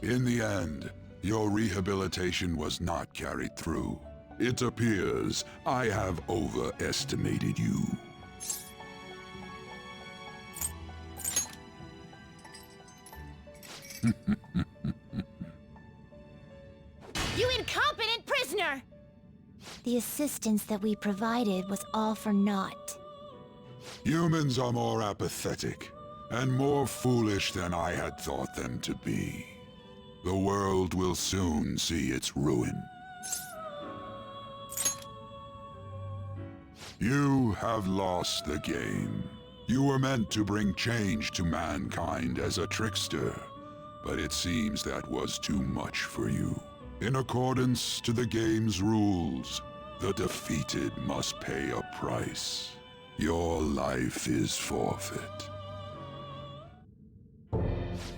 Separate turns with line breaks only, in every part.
In the end, your rehabilitation was not carried through. It appears I have overestimated you.
You incompetent prisoner!
The assistance that we provided was all for naught.
Humans are more apathetic, and more foolish than I had thought them to be. The world will soon see its ruin. You have lost the game. You were meant to bring change to mankind as a trickster, but it seems that was too much for you. In accordance to the game's rules, the defeated must pay a price. Your life is forfeit.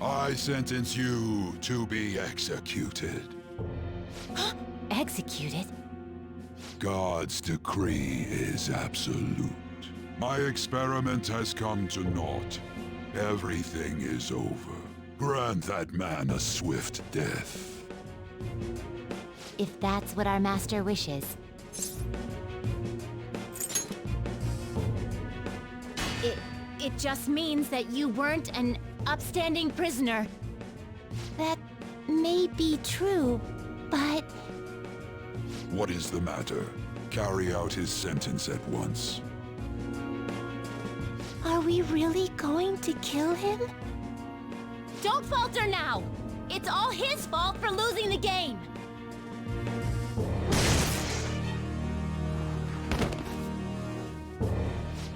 I sentence you to be executed.
Executed?
God's decree is absolute. My experiment has come to naught. Everything is over. Grant that man a swift death.
If that's what our master wishes.
It just means that you weren't an upstanding prisoner.
That may be true, but...
What is the matter? Carry out his sentence at once.
Are we really going to kill him?
Don't falter now! It's all his fault for losing the game!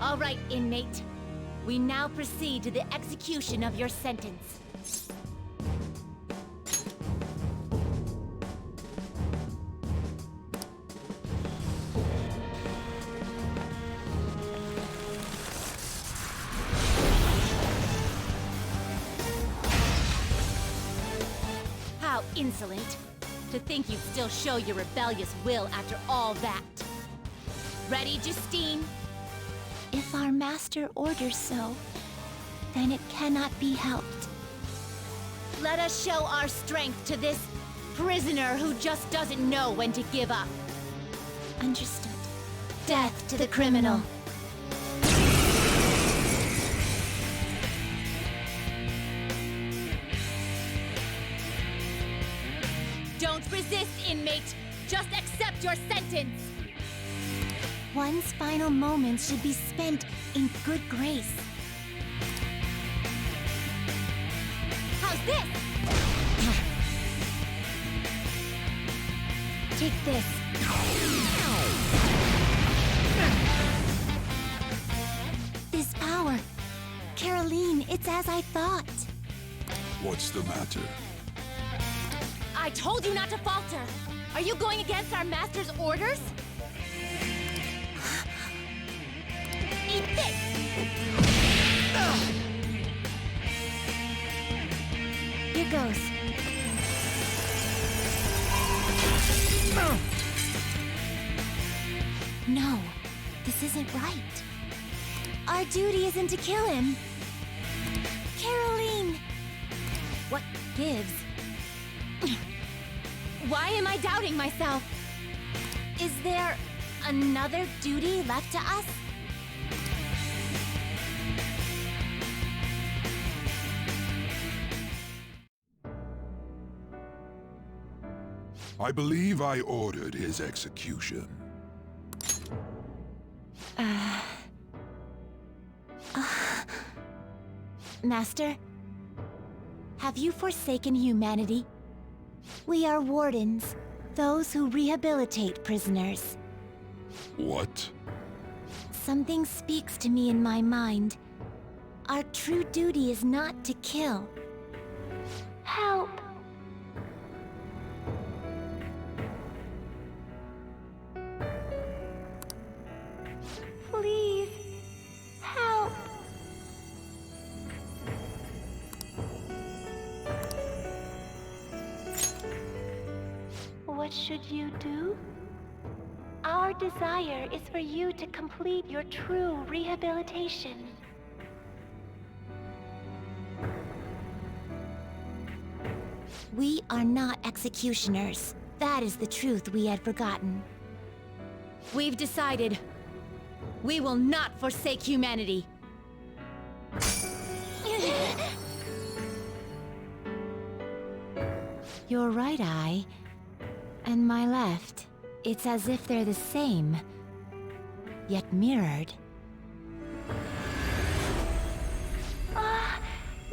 All right, inmate. We now proceed to the execution of your sentence. How insolent! To think you'd still show your rebellious will after all that. Ready, Justine?
If our master orders so, then it cannot be helped.
Let us show our strength to this prisoner who just doesn't know when to give up.
Understood.
Death to the criminal. Don't resist, inmate! Just accept your sentence!
One's final moments should be spent in good grace.
How's this?
Take this. This power. Caroline, it's as I thought.
What's the matter?
I told you not to falter! Are you going against our master's orders? Eat this!
Here goes. No, this isn't right. Our duty isn't to kill him. Caroline!
What gives? Why am I doubting myself? Is there another duty left to us?
I believe I ordered his execution.
Master, have you forsaken humanity? We are wardens, those who rehabilitate prisoners.
What?
Something speaks to me in my mind. Our true duty is not to kill. Help! Please, help! What should you do? Our desire is for you to complete your true rehabilitation. We are not executioners. That is the truth we had forgotten.
We've decided. We will not forsake humanity.
Your right eye and my left. It's as if they're the same, yet mirrored.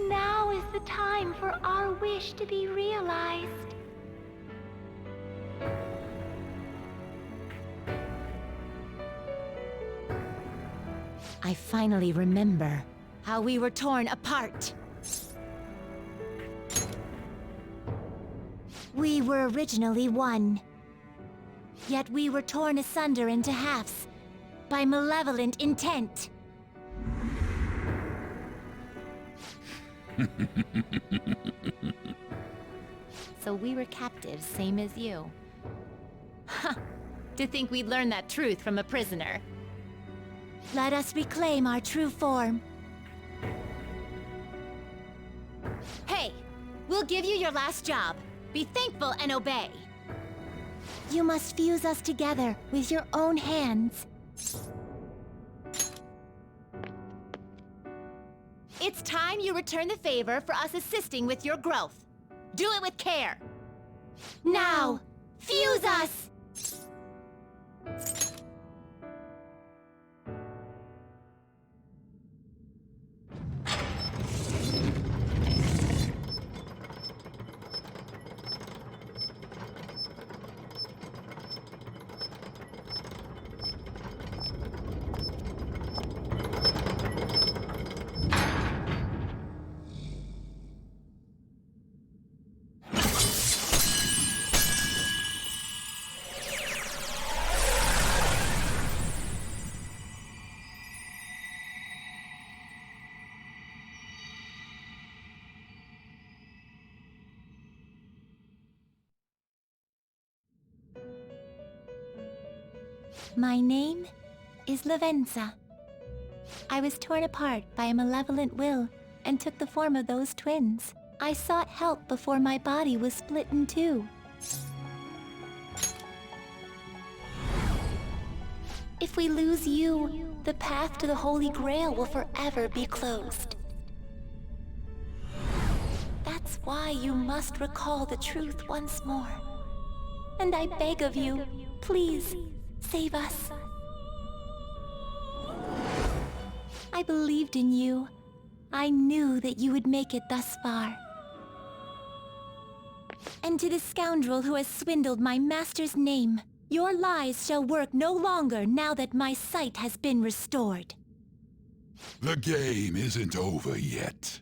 Now is the time for our wish to be realized.
I finally remember how we were torn apart.
We were originally one. Yet we were torn asunder into halves by malevolent intent.
So we were captives, same as you. Ha! To think we'd learn that truth from a prisoner.
Let us reclaim our true form.
Hey! We'll give you your last job. Be thankful and obey.
You must fuse us together with your own hands.
It's time you return the favor for us assisting with your growth. Do it with care.
Now, fuse us! My name is Lavenza. I was torn apart by a malevolent will and took the form of those twins. I sought help before my body was split in two. If we lose you, the path to the Holy Grail will forever be closed. That's why you must recall the truth once more. And I beg of you, please, save us. I believed in you. I knew that you would make it thus far. And to the scoundrel who has swindled my master's name, your lies shall work no longer now that my sight has been restored.
The game isn't over yet.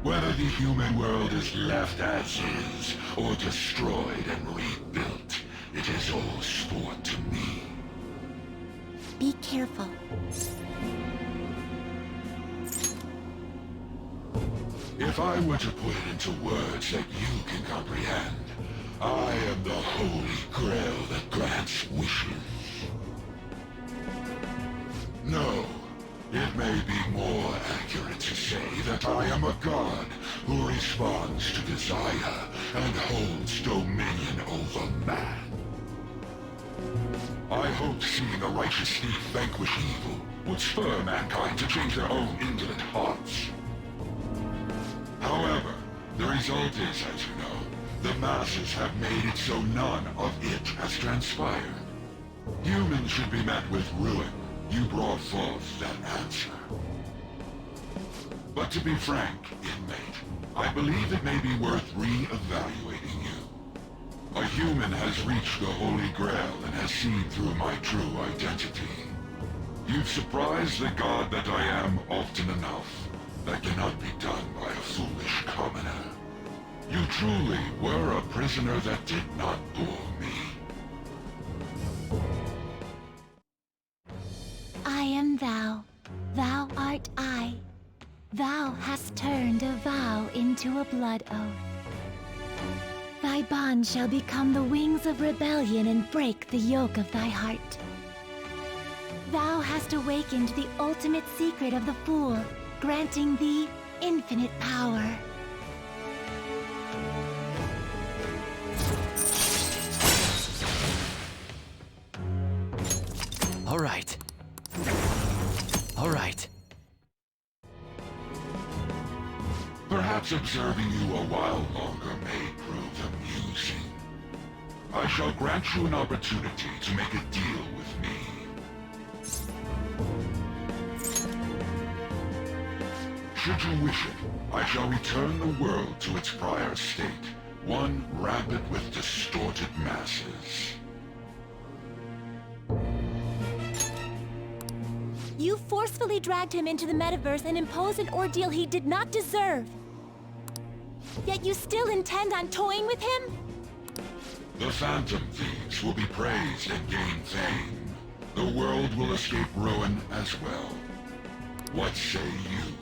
Whether the human world is left as is, or destroyed and rebuilt, it is all sport to me.
Be careful.
If I were to put it into words that you can comprehend, I am the Holy Grail that grants wishes. No. It may be more accurate to say that I am a god who responds to desire and holds dominion over man. I hoped seeing a righteous thief vanquish evil would spur mankind to change their own indolent hearts. However, the result is, as you know, the masses have made it so none of it has transpired. Humans should be met with ruin. You brought forth that answer. But to be frank, inmate, I believe it may be worth re-evaluating you. A human has reached the Holy Grail and has seen through my true identity. You've surprised the god that I am often enough. That cannot be done by a foolish commoner. You truly were a prisoner that did not bore me.
I am thou. Thou art I. Thou hast turned a vow into a blood oath. Thy bond shall become the wings of rebellion and break the yoke of thy heart. Thou hast awakened the ultimate secret of the Fool, granting thee infinite power.
All right. All right.
Perhaps observing you a while longer may prove amusing. I shall grant you an opportunity to make a deal with me. Should you wish it, I shall return the world to its prior state, one rampant with distorted masses.
You forcefully dragged him into the metaverse and imposed an ordeal he did not deserve. Yet you still intend on toying with him?
The Phantom Thieves will be praised and gain fame. The world will escape ruin as well. What say you?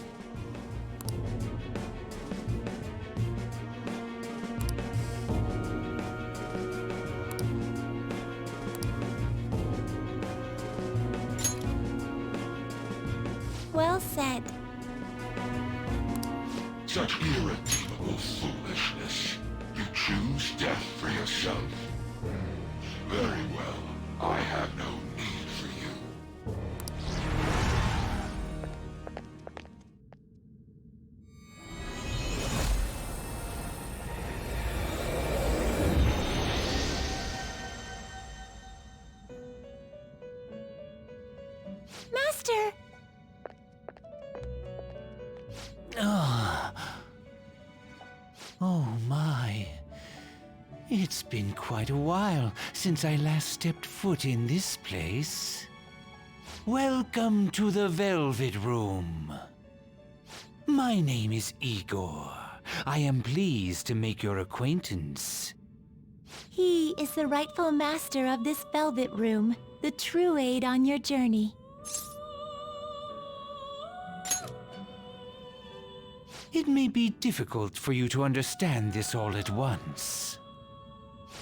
Well said.
Such irredeemable foolishness. You choose death for yourself. Very well. I have no need for you.
Master!
Oh my. It's been quite a while since I last stepped foot in this place. Welcome to the Velvet Room. My name is Igor. I am pleased to make your acquaintance.
He is the rightful master of this Velvet Room, the true aid on your journey.
It may be difficult for you to understand this all at once.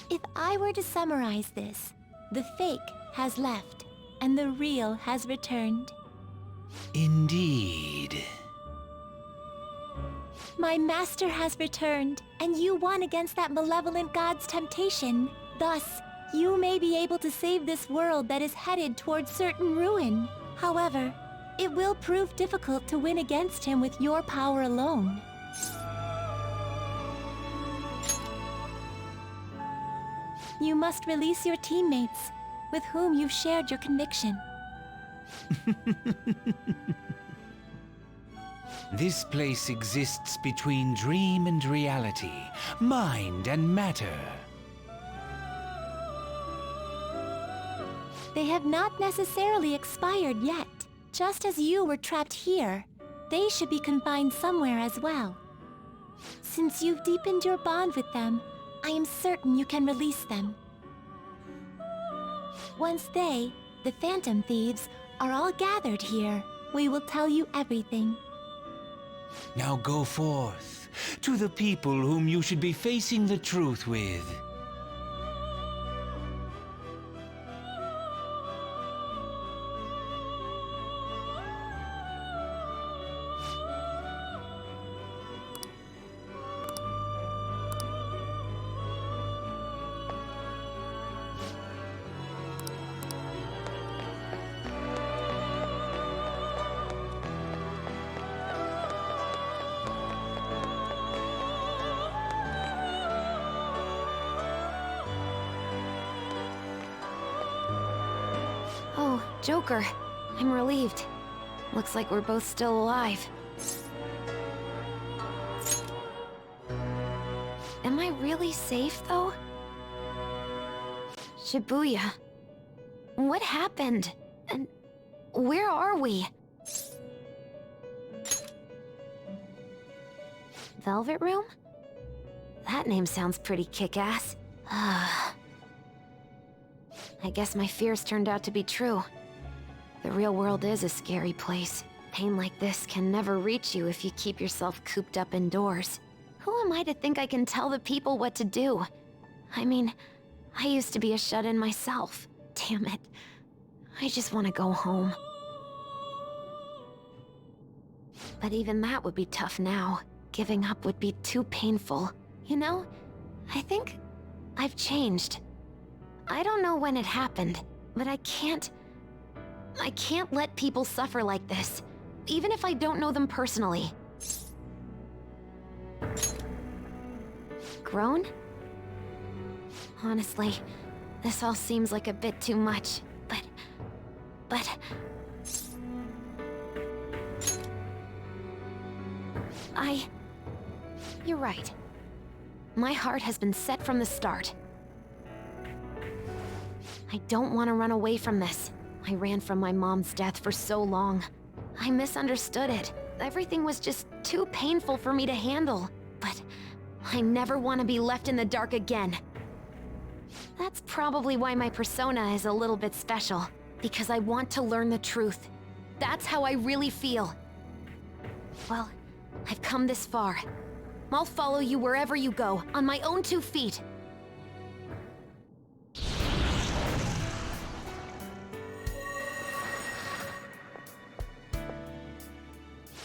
If I were to summarize this, the fake has left, and the real has returned.
Indeed.
My master has returned, and you won against that malevolent god's temptation. Thus, you may be able to save this world that is headed towards certain ruin. However, it will prove difficult to win against him with your power alone. You must release your teammates, with whom you've shared your conviction.
This place exists between dream and reality, mind and matter.
They have not necessarily expired yet. Just as you were trapped here, they should be confined somewhere as well. Since you've deepened your bond with them, I am certain you can release them. Once they, the Phantom Thieves, are all gathered here, we will tell you everything.
Now go forth to the people whom you should be facing the truth with.
Oh, Joker. I'm relieved. Looks like we're both still alive. Am I really safe, though? Shibuya. What happened? And where are we? Velvet Room? That name sounds pretty kick-ass. I guess my fears turned out to be true. The real world is a scary place. Pain like this can never reach you if you keep yourself cooped up indoors. Who am I to think I can tell the people what to do? I mean, I used to be a shut-in myself. Damn it. I just want to go home. But even that would be tough now. Giving up would be too painful. You know, I think I've changed. I don't know when it happened, but I can't let people suffer like this, even if I don't know them personally. Grown? Honestly, this all seems like a bit too much, but... You're right. My heart has been set from the start. I don't want to run away from this. I ran from my mom's death for so long. I misunderstood it. Everything was just too painful for me to handle. But I never want to be left in the dark again. That's probably why my persona is a little bit special. Because I want to learn the truth. That's how I really feel. Well, I've come this far. I'll follow you wherever you go, on my own 2 feet.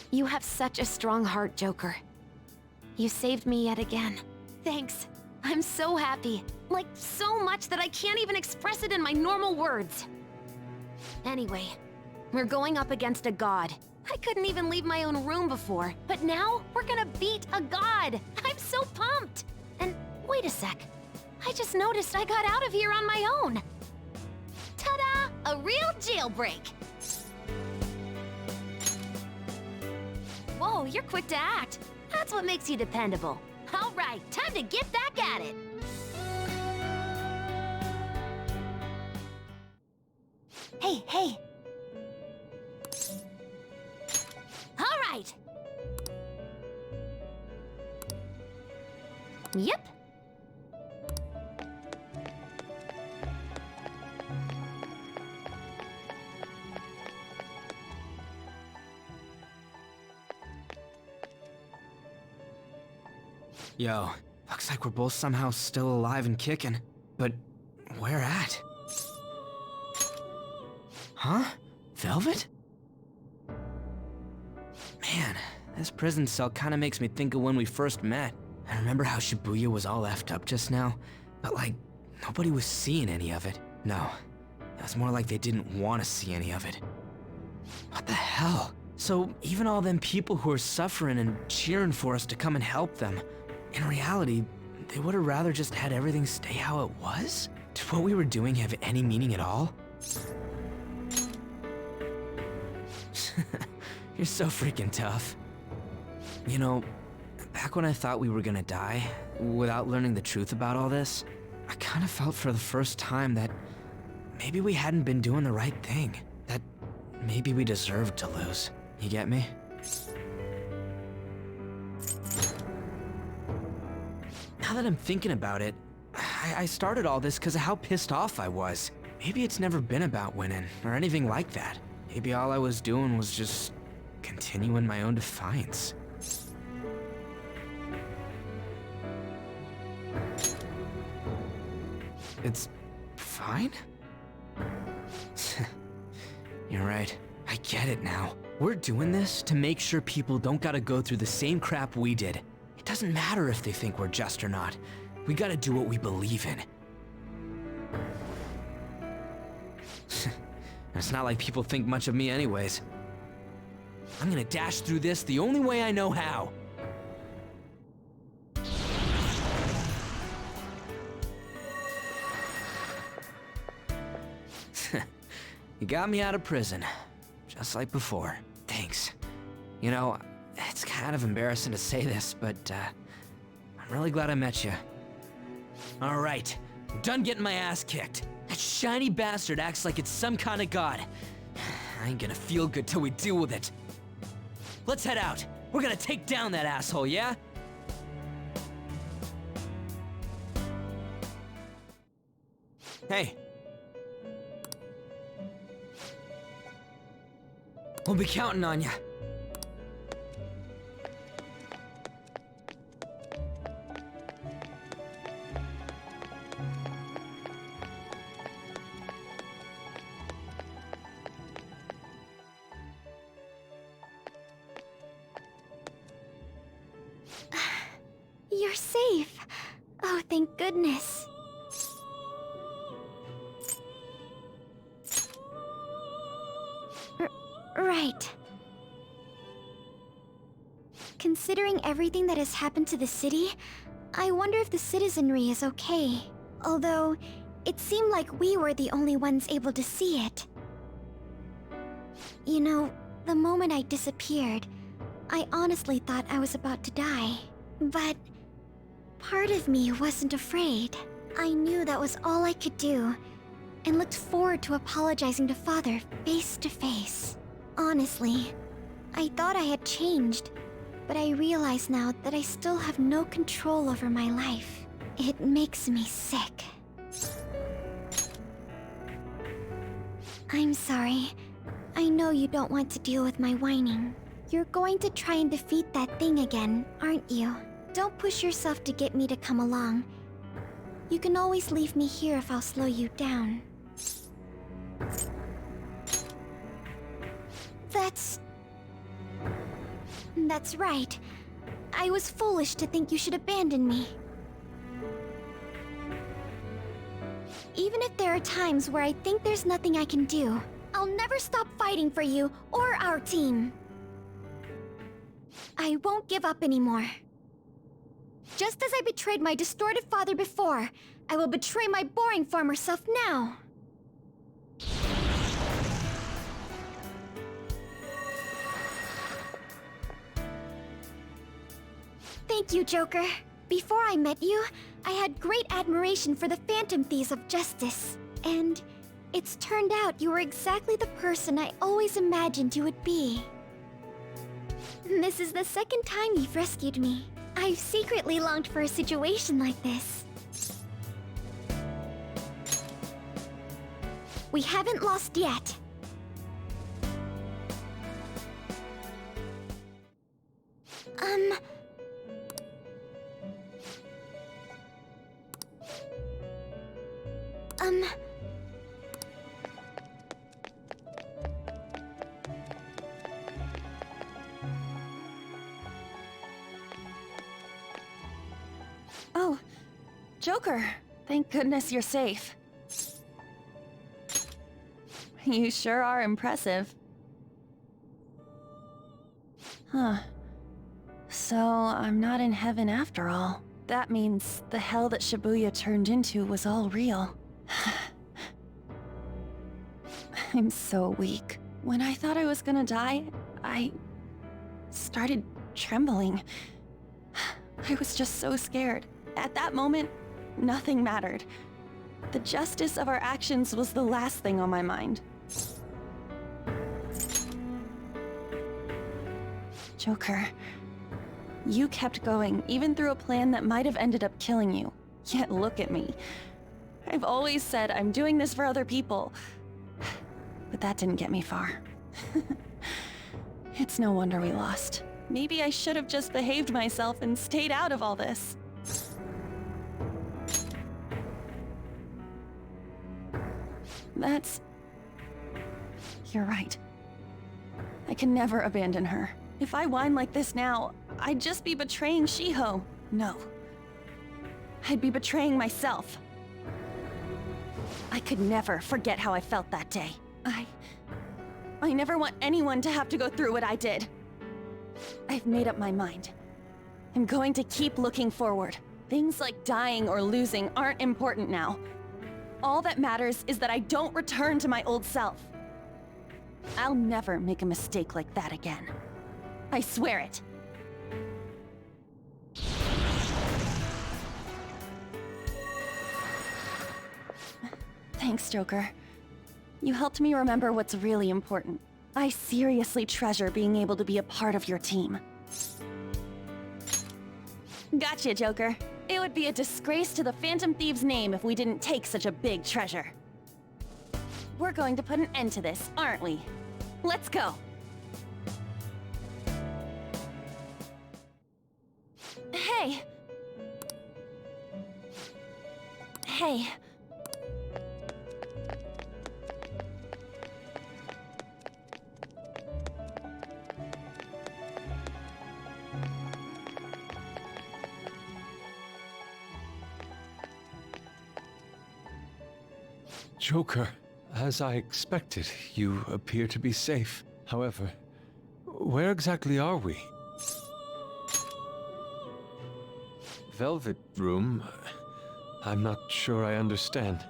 You have such a strong heart, Joker. You saved me yet again. Thanks. I'm so happy. Like, so much that I can't even express it in my normal words. Anyway, we're going up against a god. I couldn't even leave my own room before, but now we're gonna beat a god! I'm so pumped! And wait a sec. I just noticed I got out of here on my own. Ta-da! A real jailbreak! Whoa, you're quick to act. That's what makes you dependable. All right, time to get back at it. Hey. All right. Yep.
Yo, looks like we're both somehow still alive and kicking. But where at? Huh? Velvet? Man, this prison cell kinda makes me think of when we first met. I remember how Shibuya was all effed up just now, but like, nobody was seeing any of it. No, it was more like they didn't want to see any of it. What the hell? So even all them people who are suffering and cheering for us to come and help them, in reality, they would have rather just had everything stay how it was? Did what we were doing have any meaning at all? You're so freaking tough. You know, back when I thought we were gonna die, without learning the truth about all this, I kind of felt for the first time that maybe we hadn't been doing the right thing. That maybe we deserved to lose. You get me? Now that I'm thinking about it, I started all this because of how pissed off I was. Maybe it's never been about winning, or anything like that. Maybe all I was doing was just continuing my own defiance. It's fine? You're right. I get it now. We're doing this to make sure people don't gotta go through the same crap we did. It doesn't matter if they think we're just or not. We gotta do what we believe in. It's not like people think much of me anyways. I'm gonna dash through this the only way I know how. You got me out of prison, just like before. Thanks. You know, it's kind of embarrassing to say this, but I'm really glad I met you. All right, I'm done getting my ass kicked. That shiny bastard acts like it's some kind of god. I ain't gonna feel good till we deal with it. Let's head out. We're gonna take down that asshole, yeah? Hey. We'll be counting on ya.
You're safe. Oh, thank goodness. Right. Considering everything that has happened to the city, I wonder if the citizenry is okay. Although, it seemed like we were the only ones able to see it. You know, the moment I disappeared, I honestly thought I was about to die. But part of me wasn't afraid. I knew that was all I could do, and looked forward to apologizing to Father face to face. Honestly, I thought I had changed, but I realize now that I still have no control over my life. It makes me sick. I'm sorry. I know you don't want to deal with my whining. You're going to try and defeat that thing again, aren't you? Don't push yourself to get me to come along. You can always leave me here if I'll slow you down. That's right. I was foolish to think you should abandon me. Even if there are times where I think there's nothing I can do, I'll never stop fighting for you or our team. I won't give up anymore. Just as I betrayed my distorted father before, I will betray my boring former self now. Thank you, Joker. Before I met you, I had great admiration for the Phantom Thieves of Justice. And it's turned out you were exactly the person I always imagined you would be. This is the second time you've rescued me. I've secretly longed for a situation like this. We haven't lost yet.
Oh, Joker. Thank goodness you're safe. You sure are impressive. Huh. So, I'm not in heaven after all. That means the hell that Shibuya turned into was all real. I'm so weak. When I thought I was gonna die, I started trembling. I was just so scared. At that moment, nothing mattered. The justice of our actions was the last thing on my mind. Joker, you kept going, even through a plan that might have ended up killing you. Yet look at me. I've always said I'm doing this for other people. But that didn't get me far. It's no wonder we lost. Maybe I should have just behaved myself and stayed out of all this. You're right. I can never abandon her. If I whine like this now, I'd just be betraying Shiho. No. I'd be betraying myself. I could never forget how I felt that day. I never want anyone to have to go through what I did. I've made up my mind. I'm going to keep looking forward. Things like dying or losing aren't important now. All that matters is that I don't return to my old self. I'll never make a mistake like that again. I swear it. Thanks, Joker. You helped me remember what's really important. I seriously treasure being able to be a part of your team. Gotcha, Joker. It would be a disgrace to the Phantom Thieves' name if we didn't take such a big treasure. We're going to put an end to this, aren't we? Let's go! Hey! Hey.
Joker, as I expected, you appear to be safe. However, where exactly are we? Velvet Room? I'm not sure I understand.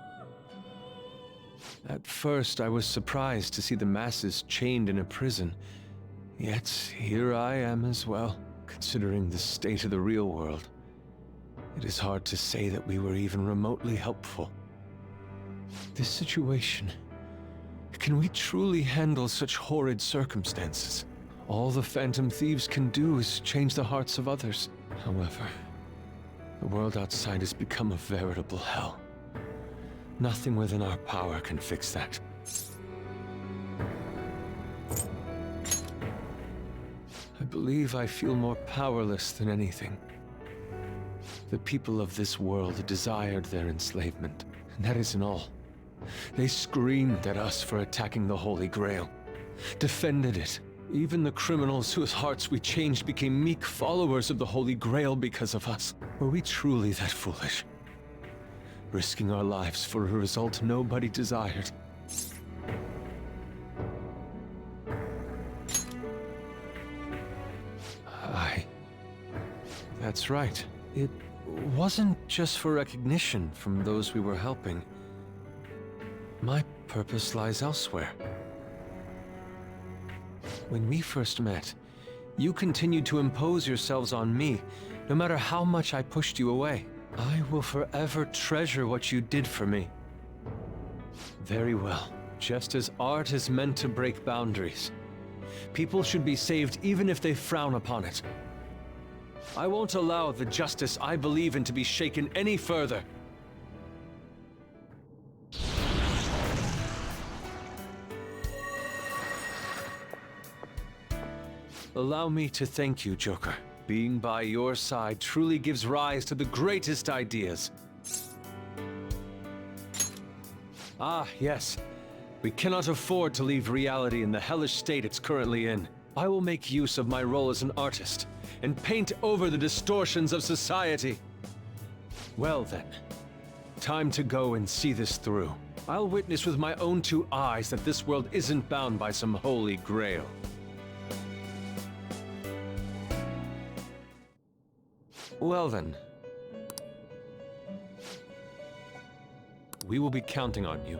At first, I was surprised to see the masses chained in a prison. Yet, here I am as well, considering the state of the real world. It is hard to say that we were even remotely helpful. This situation... Can we truly handle such horrid circumstances? All the Phantom Thieves can do is change the hearts of others. However, the world outside has become a veritable hell. Nothing within our power can fix that. I believe I feel more powerless than anything. The people of this world desired their enslavement, and that isn't all. They screamed at us for attacking the Holy Grail, defended it. Even the criminals whose hearts we changed became meek followers of the Holy Grail because of us. Were we truly that foolish? Risking our lives for a result nobody desired. That's right. It wasn't just for recognition from those we were helping. My purpose lies elsewhere. When we first met, you continued to impose yourselves on me, no matter how much I pushed you away. I will forever treasure what you did for me. Very well. Just as art is meant to break boundaries, people should be saved even if they frown upon it. I won't allow the justice I believe in to be shaken any further. Allow me to thank you, Joker. Being by your side truly gives rise to the greatest ideas. Ah, yes. We cannot afford to leave reality in the hellish state it's currently in. I will make use of my role as an artist and paint over the distortions of society. Well then, time to go and see this through. I'll witness with my own two eyes that this world isn't bound by some holy grail. Well then, we will be counting on you.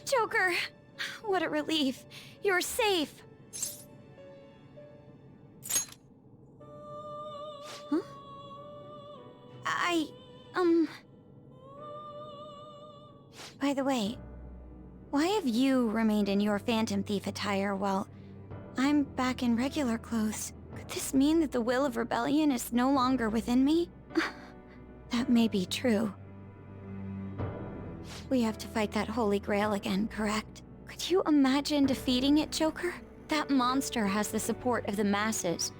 Joker! What a relief. You're safe. Huh? By the way, why have you remained in your Phantom Thief attire while I'm back in regular clothes? Could this mean that the will of rebellion is no longer within me? That may be true. We have to fight that Holy Grail again, correct? Could you imagine defeating it, Joker? That monster has the support of the masses,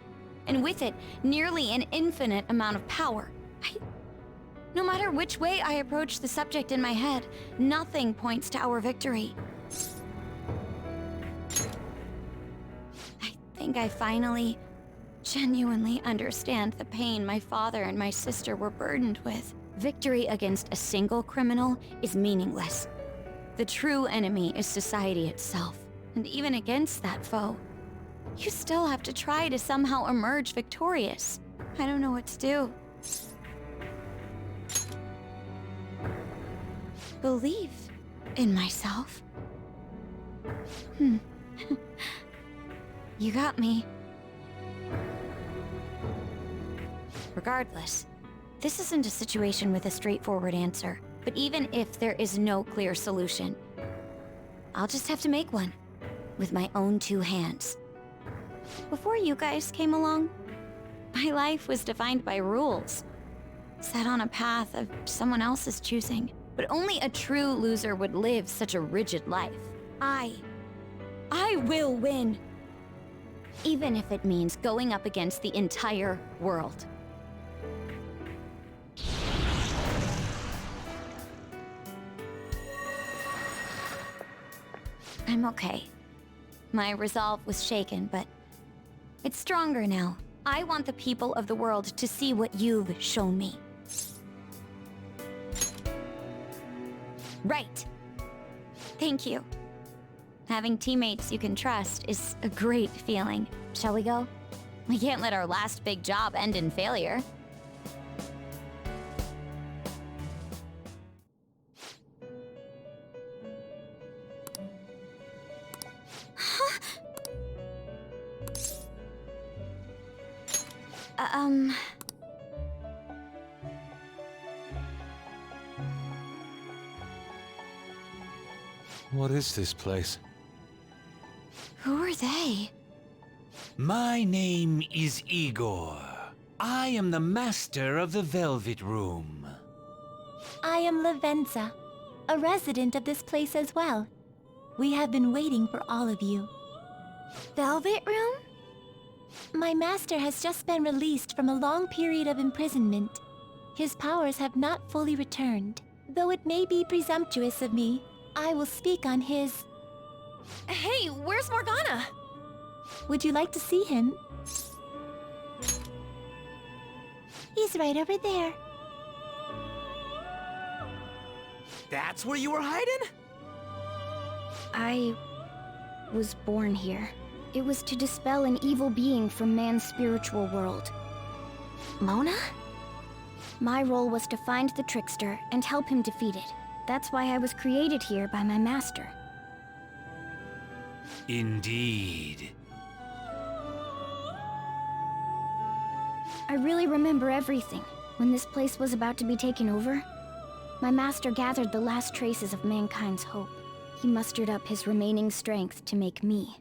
and with it, nearly an infinite amount of power. No matter which way I approach the subject in my head, nothing points to our victory. I think I finally, genuinely understand the pain my father and my sister were burdened with. Victory against a single criminal is meaningless. The true enemy is society itself. And even against that foe, you still have to try to somehow emerge victorious. I don't know what to do. Believe in myself. You got me. Regardless, this isn't a situation with a straightforward answer. But even if there is no clear solution, I'll just have to make one. With my own two hands. Before you guys came along, my life was defined by rules. Set on a path of someone else's choosing. But only a true loser would live such a rigid life. I will win. Even if it means going up against the entire world.
I'm okay. My resolve was shaken, but it's stronger now. I want the people of the world to see what you've shown me. Right. Thank you. Having teammates you can trust is a great feeling. Shall we go? We can't let our last big job end in failure.
What is this place?
Who are they?
My name is Igor. I am the master of the Velvet Room.
I am Lavenza, a resident of this place as well. We have been waiting for all of you.
Velvet Room?
My master has just been released from a long period of imprisonment. His powers have not fully returned. Though it may be presumptuous of me, I will speak on his...
Hey, where's Morgana?
Would you like to see him? He's right over there.
That's where you were hiding?
I was born here. It was to dispel an evil being from man's spiritual world.
Mona?
My role was to find the trickster and help him defeat it. That's why I was created here by my master.
Indeed.
I really remember everything. When this place was about to be taken over, my master gathered the last traces of mankind's hope. He mustered up his remaining strength to make me.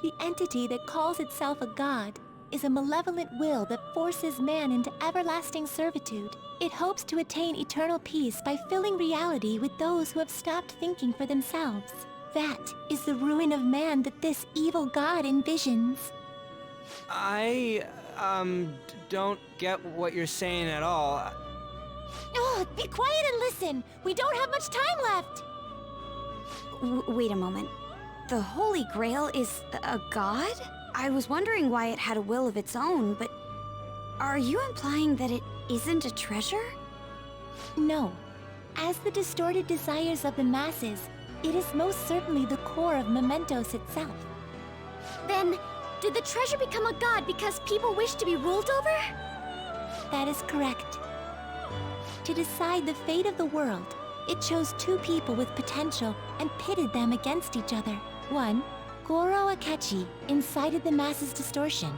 The entity that calls itself a god is a malevolent will that forces man into everlasting servitude. It hopes to attain eternal peace by filling reality with those who have stopped thinking for themselves. That is the ruin of man that this evil god envisions.
Don't get what you're saying at all.
Oh, be quiet and listen! We don't have much time left!
Wait a moment. The Holy Grail is a god? I was wondering why it had a will of its own, but are you implying that it isn't a treasure?
No. As the distorted desires of the masses, it is most certainly the core of Mementos itself.
Then, did the treasure become a god because people wish to be ruled over?
That is correct. To decide the fate of the world, it chose two people with potential and pitted them against each other. One, Goro Akechi, incited the masses' distortion.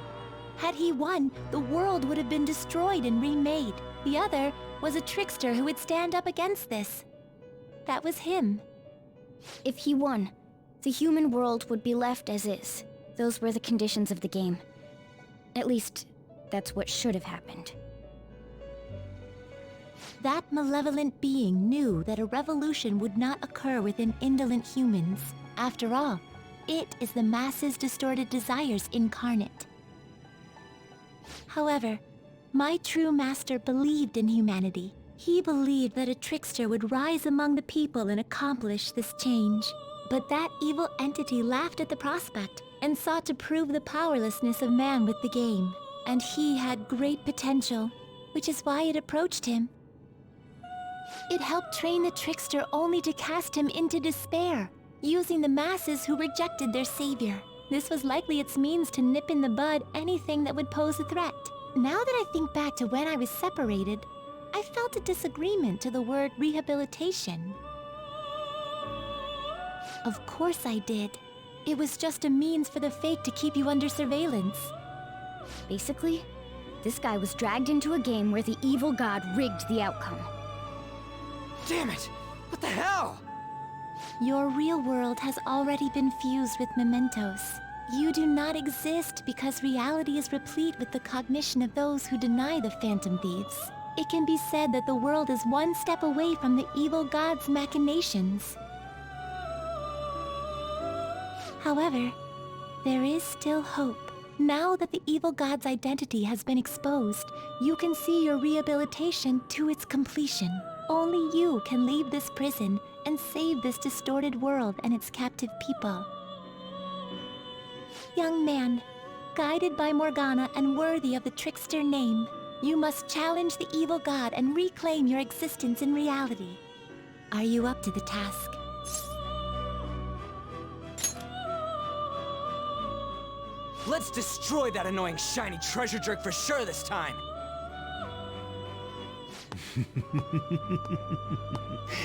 Had he won, the world would have been destroyed and remade. The other was a trickster who would stand up against this. That was him.
If he won, the human world would be left as is. Those were the conditions of the game. At least, that's what should have happened.
That malevolent being knew that a revolution would not occur within indolent humans. After all, it is the masses' distorted desires incarnate. However, my true master believed in humanity. He believed that a trickster would rise among the people and accomplish this change. But that evil entity laughed at the prospect and sought to prove the powerlessness of man with the game. And he had great potential, which is why it approached him. It helped train the trickster only to cast him into despair, using the masses who rejected their savior. This was likely its means to nip in the bud anything that would pose a threat. Now that I think back to when I was separated, I felt a disagreement to the word rehabilitation. Of course I did. It was just a means for the fake to keep you under surveillance.
Basically, this guy was dragged into a game where the evil god rigged the outcome.
Damn it! What the hell?
Your real world has already been fused with Mementos. You do not exist because reality is replete with the cognition of those who deny the Phantom Thieves. It can be said that the world is one step away from the evil god's machinations. However, there is still hope. Now that the evil god's identity has been exposed, you can see your rehabilitation to its completion. Only you can leave this prison
and save this distorted world and its captive people. Young man, guided by Morgana and worthy of the trickster name, you must challenge the evil god and reclaim your existence in reality. Are you up to the task?
Let's destroy that annoying shiny treasure jerk for sure this time!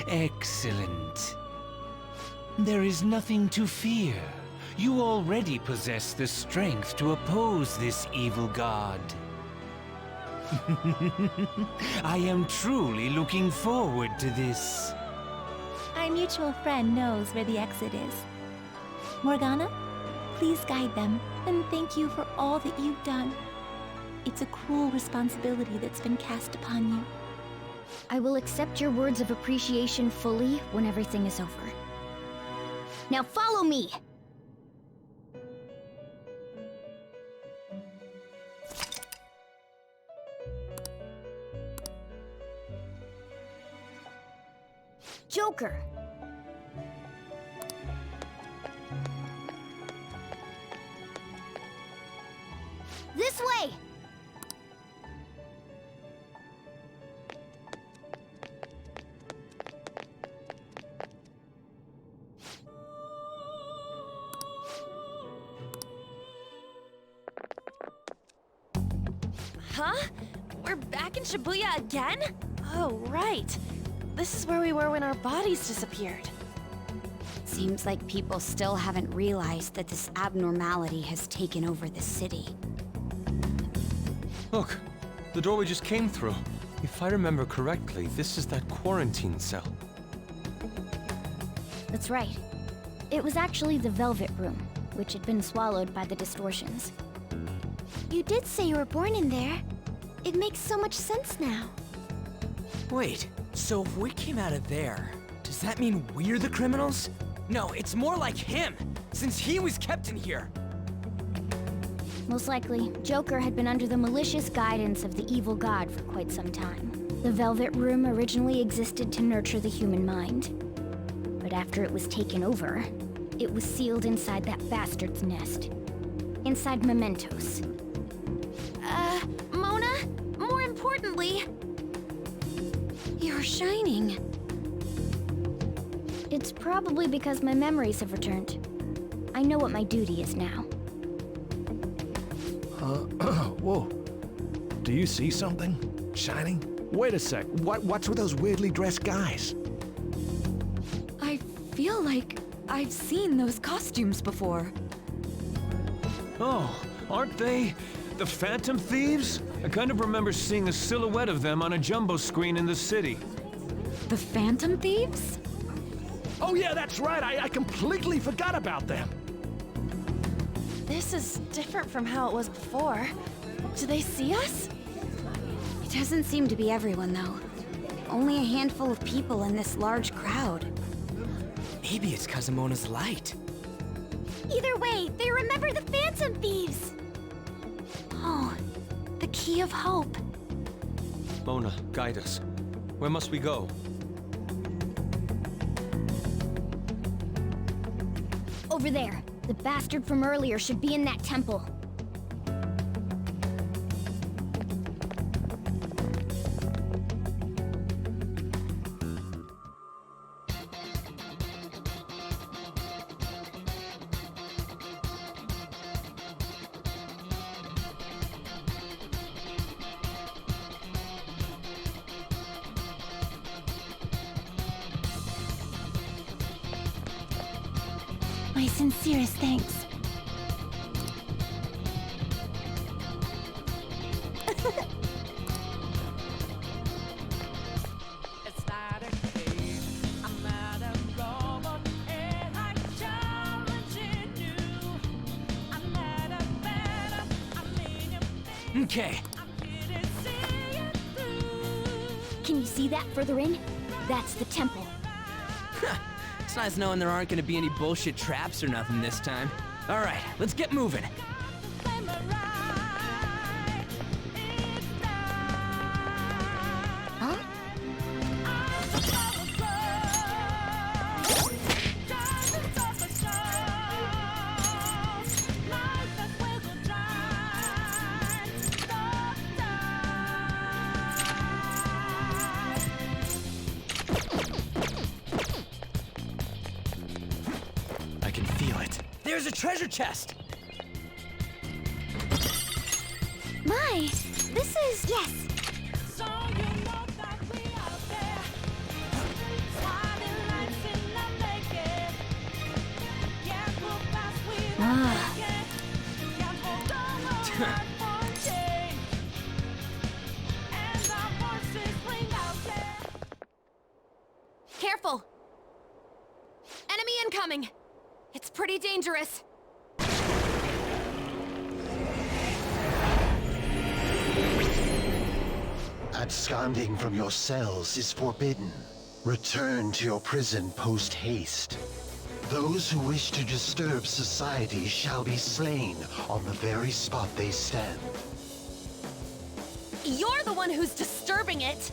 Excellent. There is nothing to fear. You already possess the strength to oppose this evil god. I am truly looking forward to this.
Our mutual friend knows where the exit is. Morgana, please guide them, and thank you for all that you've done. It's a cruel responsibility that's been cast upon you.
I will accept your words of appreciation fully when everything is over. Now follow me! Joker! This way!
Huh? We're back in Shibuya again? Oh, right. This is where we were when our bodies disappeared.
Seems like people still haven't realized that this abnormality has taken over the city.
Look, the door we just came through. If I remember correctly, this is that quarantine cell.
That's right. It was actually the Velvet Room, which had been swallowed by the distortions.
You did say you were born in there. It makes so much sense now.
Wait, so if we came out of there, does that mean we're the criminals? No, it's more like him, since he was kept in here.
Most likely, Joker had been under the malicious guidance of the evil god for quite some time. The Velvet Room originally existed to nurture the human mind. But after it was taken over, it was sealed inside that bastard's nest. Inside Mementos.
Mona? More importantly, you're shining.
It's probably because my memories have returned. I know what my duty is now.
Whoa. Do you see something? Shining? Wait a sec. What's with those weirdly dressed guys?
I feel like I've seen those costumes before.
Oh, aren't they the Phantom Thieves? I kind of remember seeing a silhouette of them on a jumbo screen in the city.
The Phantom Thieves?
Oh yeah, that's right. I completely forgot about them.
This is different from how it was before. Do they see us?
It doesn't seem to be everyone, though. Only a handful of people in this large crowd.
Maybe it's Kazumona's light.
Either way, they remember the Phantom Thieves. Oh, the key of hope.
Mona, guide us. Where must we go?
Over there. The bastard from earlier should be in that temple.
My sincerest thanks.
Okay.
Can you see that further in? That's the temple.
It's nice knowing there aren't gonna be any bullshit traps or nothing this time. Alright, let's get moving.
Huh?
I can feel it. There's a treasure chest!
My, this is... Yes.
Careful! Enemy incoming! It's pretty dangerous.
Absconding from your cells is forbidden. Return to your prison post-haste. Those who wish to disturb society shall be slain on the very spot they stand.
You're the one who's disturbing it!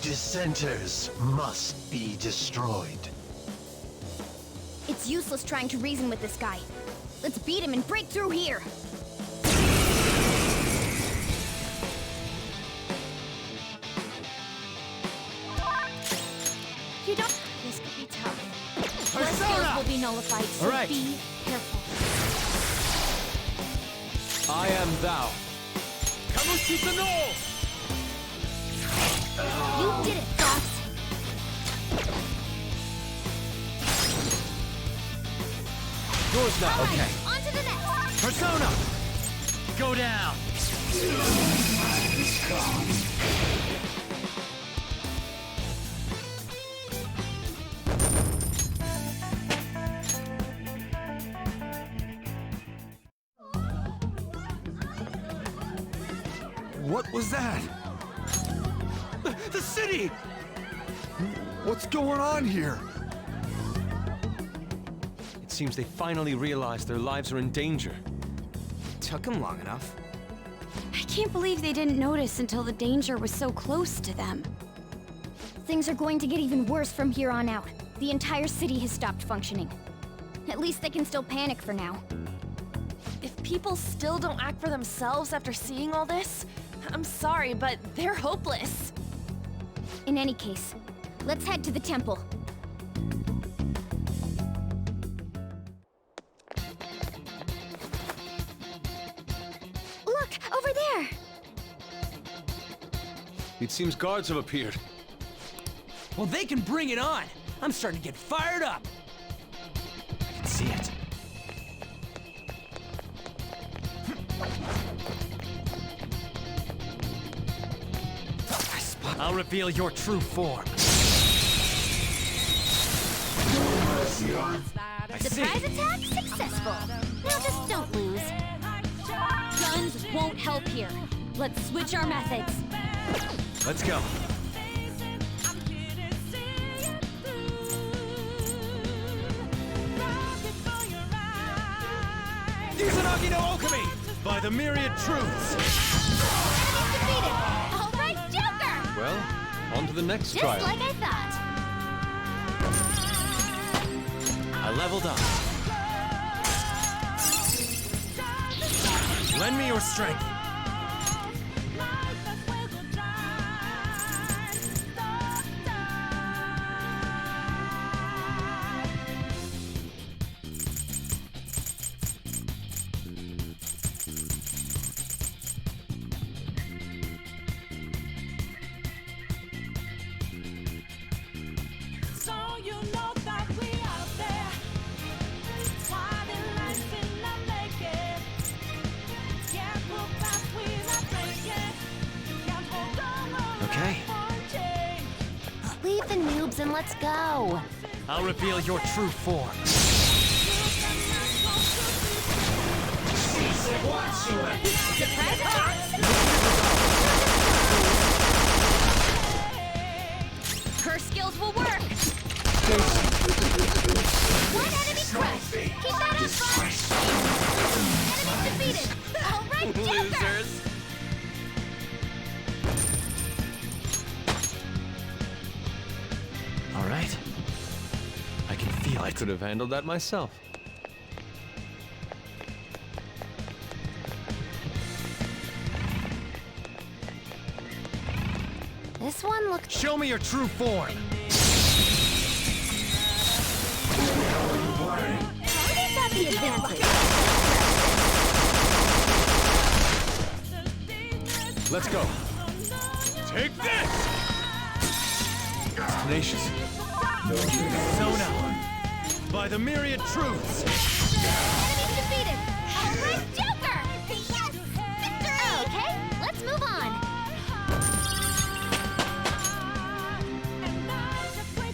Dissenters must be destroyed.
It's useless trying to reason with this guy. Let's beat him and break through here. You don't... This could be tough. Your skills will be nullified, so
All right.
be careful.
I am thou.
You did it, Fox.
Yours now.
Okay. On to the next.
Persona! Go down!
What was that?
The city!
What's going on here?
It seems they finally realized their lives are in danger.
Took him long enough.
I can't believe they didn't notice until the danger was so close to them.
Things are going to get even worse from here on out. The entire city has stopped functioning. At least they can still panic for now.
If people still don't act for themselves after seeing all this, I'm sorry, but they're hopeless.
In any case, let's head to the temple. Look, over there!
It seems guards have appeared.
Well, they can bring it on! I'm starting to get fired up! I can see it.
I'll reveal your true form.
Surprise attack successful. Now just don't lose. Guns won't help here. Let's switch our methods.
Let's go. Izanagi no Okami! By the myriad truths!
Enemy's defeated! All right, Joker!
Well, on to the next
Just
trial.
like I thought.
I leveled up. Lend me your strength.
Okay.
Leave the noobs and let's go.
I'll reveal your true form.
Surprise attack! Her skills will work. One enemy crushed. Keep that up, Fox. Enemies defeated. All right, Joker.
All right. I can feel
I
it.
could have handled that myself.
This one looks...
Show me your true form.
Let's go. Take this! It's tenacious. Sona! By the myriad truths!
Enemies defeated! Alright, Joker! Yes! Victory! Okay, let's move on.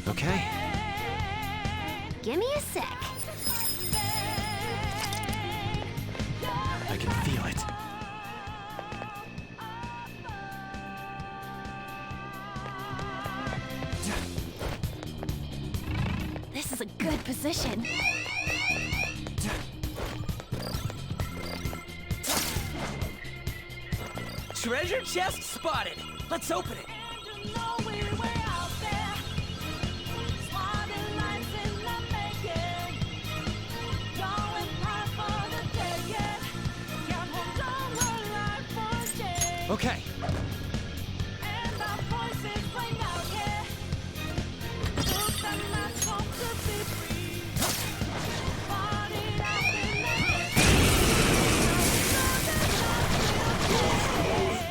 Okay.
Give me a sec.
I can feel it.
This is a good position.
Treasure chest spotted! Let's open it!
Okay.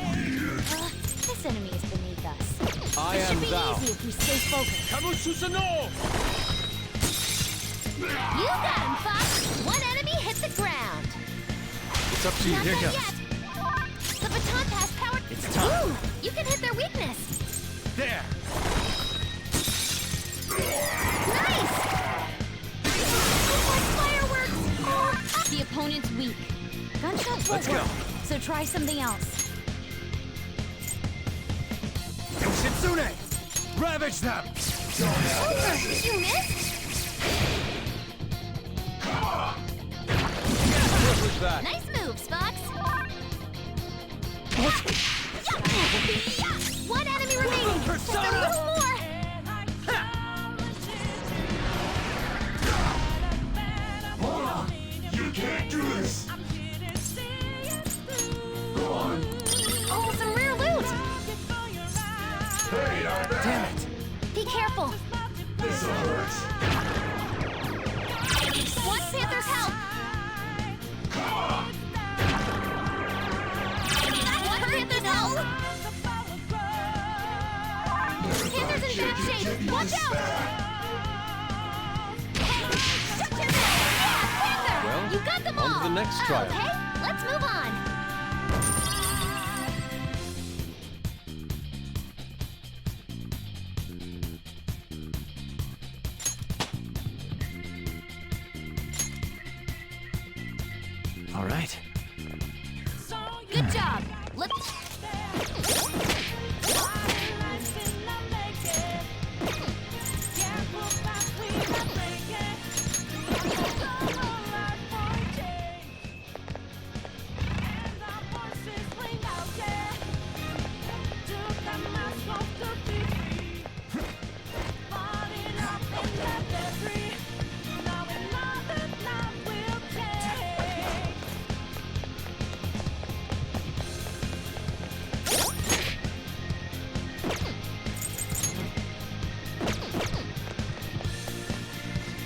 This enemy is beneath us.
I
It
am
should be
thou.
easy if we stay focused.
Kamususano!
You got him, Fox! One enemy hit the ground.
It's up to you.
Not
Here
done
goes.
yet. The baton pass powered.
It's time.
Ooh, you can hit their weakness.
There!
Nice! Like fireworks! The opponent's weak. Gunshots won't
Let's go.
work, so try something else.
Shitsune! Ravage them!
Did you miss?
Push that!
Nice moves, Fox. One enemy remaining. Just a little more.
You can't do this! Go on!
Oh, some rare loot.
Hey, I'm back!
Damn it!
Be careful.
This hurts!
One Panther's help. One Panther's help. Panther's in bad shape. Watch out. Shut your mouth. Yeah, Panther.
Well,
You got them all.
on to the next trial.
Okay, let's move on.
All right.
Good job. Let's.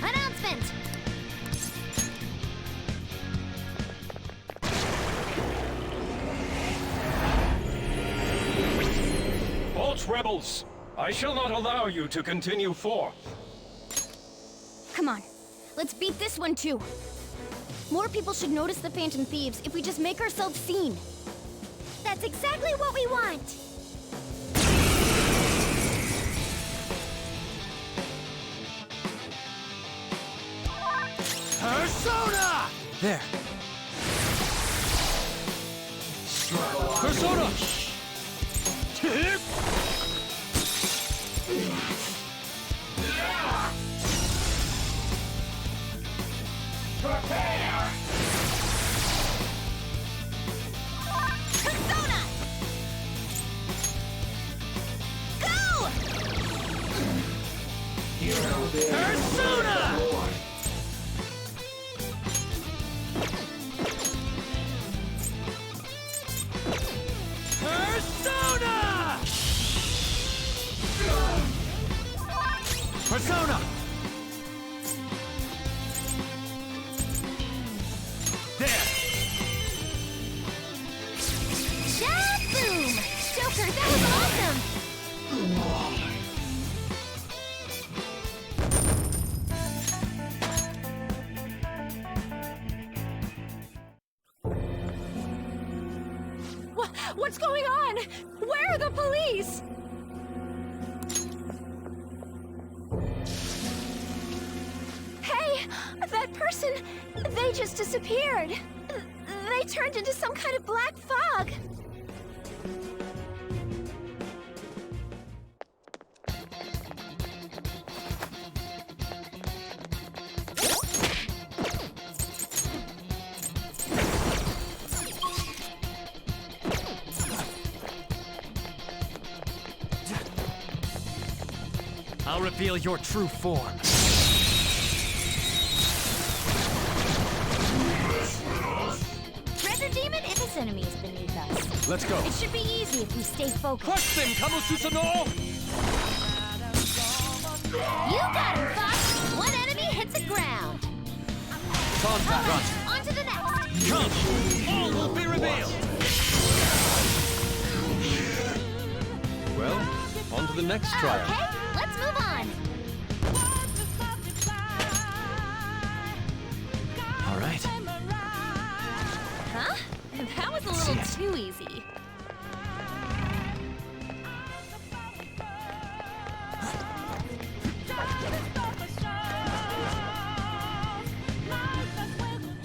Announcement.
Halt, rebels! I shall not allow you to continue forth.
Come on, let's beat this one too. More people should notice the Phantom Thieves if we just make ourselves seen.
That's exactly what we want.
Persona! There. Persona!
Persona! Go!
Persona! Persona! Persona!
What's going on? Where are the police? Hey, that person, they just disappeared. They turned into some kind of black fog.
I'll reveal your true form.
Treasure Demon is his enemies beneath us.
Let's go.
It should be easy if we stay focused.
Crush them, Kamususanoo!
You got him, Fox! One enemy hits the ground.
Contact. Run.
On to the next.
Come! All will be revealed!
Well, on to the next trial.
Okay, let's move on.
All right.
Huh? That was a little too easy.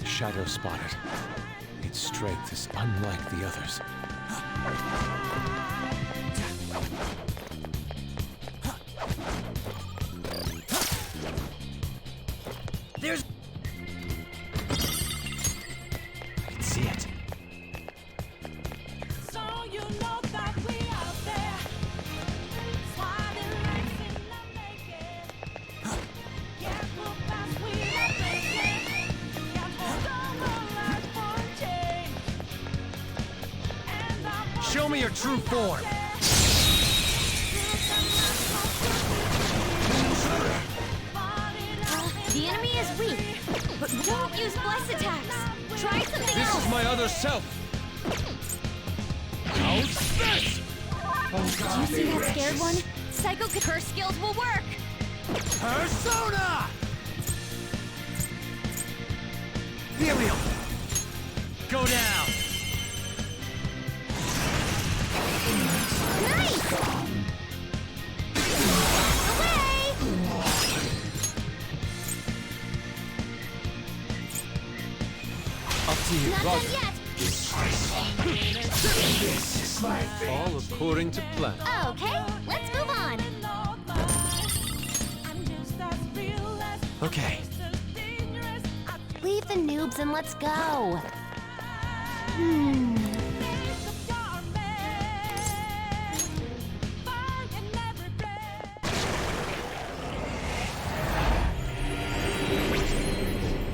Shadow spotted. Its strength is unlike the others.
There's... I can see it. Show me your true form.
The enemy is weak, but don't use bless attacks. Try something
This
else.
is my other self!
How's this?
Do you see that scared one? Psycho Her skills will work.
Persona! Ethereal! Go down!
Nice! Away!
Up to you.
Not done yet.
All according to plan.
Okay, let's move on.
Okay.
Leave the noobs and let's go.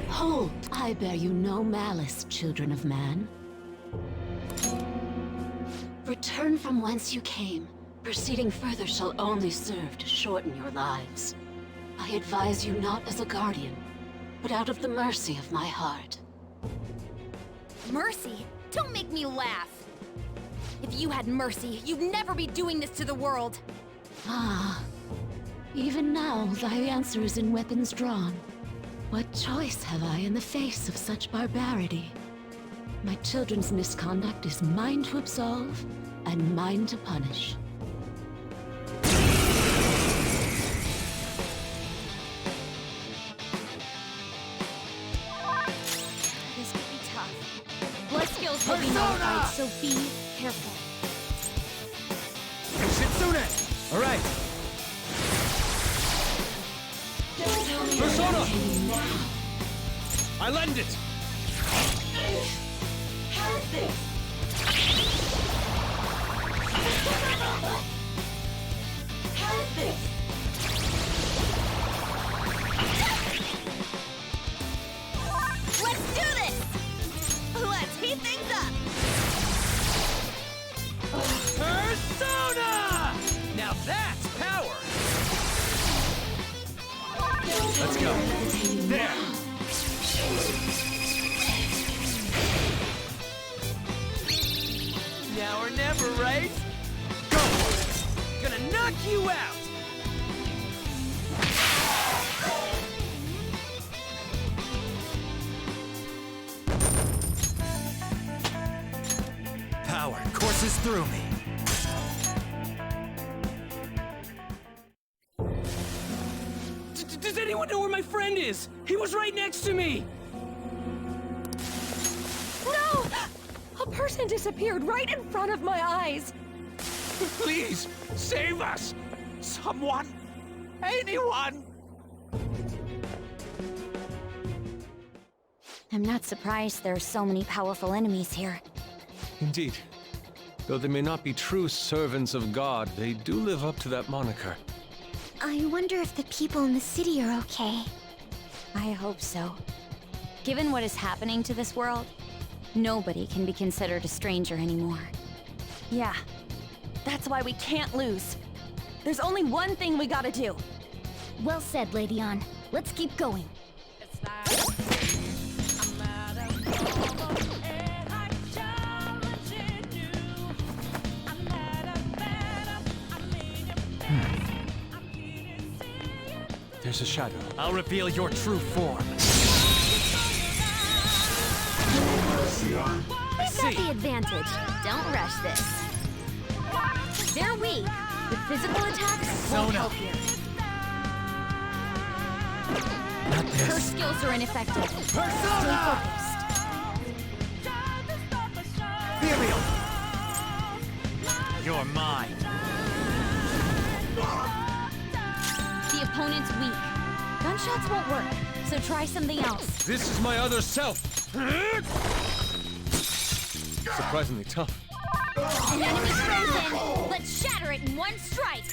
Hold! I bear you no malice, children of man. Return from whence you came. Proceeding further shall only serve to shorten your lives. I advise you not as a guardian, but out of the mercy of my heart.
Mercy? Don't make me laugh. If you had mercy, you'd never be doing this to the world.
Ah, even now thy answer is in weapons drawn. What choice have I in the face of such barbarity? My children's misconduct is mine to absolve and mine to punish.
This could be tough. Blood skills will be notified, so be careful.
Shitsune! All right.
Persona! I lend it!
Let's do this! Let's heat things up!
Persona! Now that's power! Let's go. There! Now or never, right? Go! Gonna knock you out! power courses through me.
Does anyone know where my friend is? He was right next to me!
No! A person disappeared right in front of my eyes!
Please, save us! Someone! Anyone!
I'm not surprised there are so many powerful enemies here.
Indeed. Though they may not be true servants of God, they do live up to that moniker.
I wonder if the people in the city are okay.
I hope so. Given what is happening to this world, nobody can be considered a stranger anymore.
Yeah. That's why we can't lose. There's only one thing we gotta do.
Well said, Lady Ann. Let's keep going.
There's a shadow.
I'll reveal your true form.
We've got the advantage. Don't rush this. They're weak. With physical attacks, won't help you.
Not this.
Her skills are ineffective.
Persona! Ethereal! You're mine.
The opponent's weak. Gunshots won't work, so try something else.
This is my other self! Surprisingly tough.
An enemy's frozen! Let's shatter it in one strike!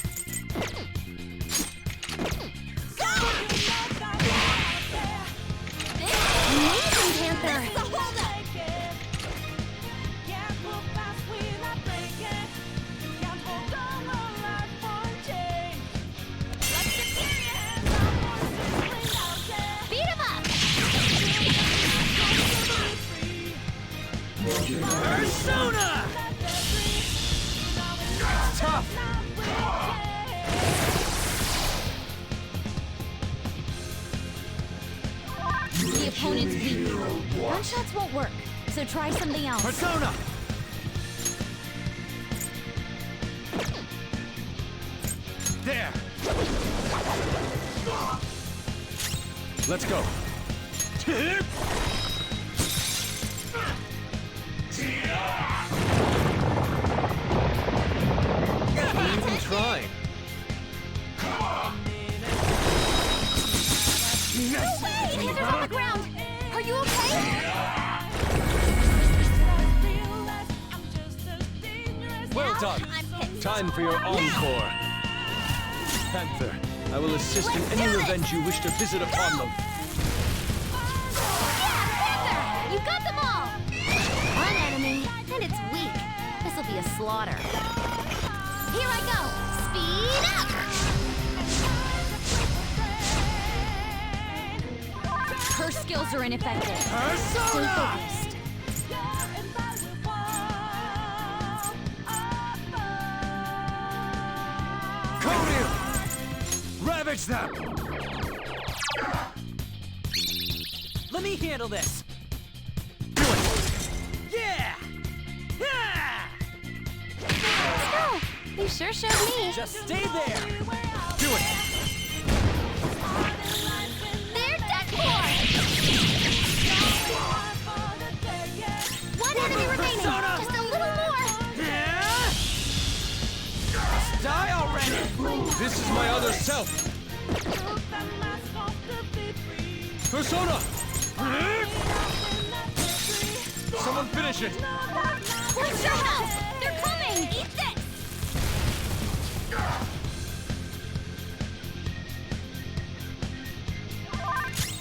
Amazing, Panther! Beat him up!
Persona! Tough!
The opponent's weak. Gunshots won't work, so try something else.
Persona! There!
Let's go. Even trying.
Hands are on the ground! Are you okay?
Well done.
I'm hit.
Time for your encore. Panther, I will assist in any revenge you wish to visit upon them.
Panther! You got them all! One enemy, and it's weak. This'll be a slaughter. Here I go! Speed up! Her skills are ineffective. Stay focused.
Conan! Ravage them! Let me handle this! Do it! Yeah! Yeah!
Oh, you sure showed me.
Just stay there! Do it!
They're done for! One enemy remaining.
Persona!
Just a little more.
Yeah! Die already!
This is my other self. Persona! Someone finish it!
Where's your help? They're coming! Eat this!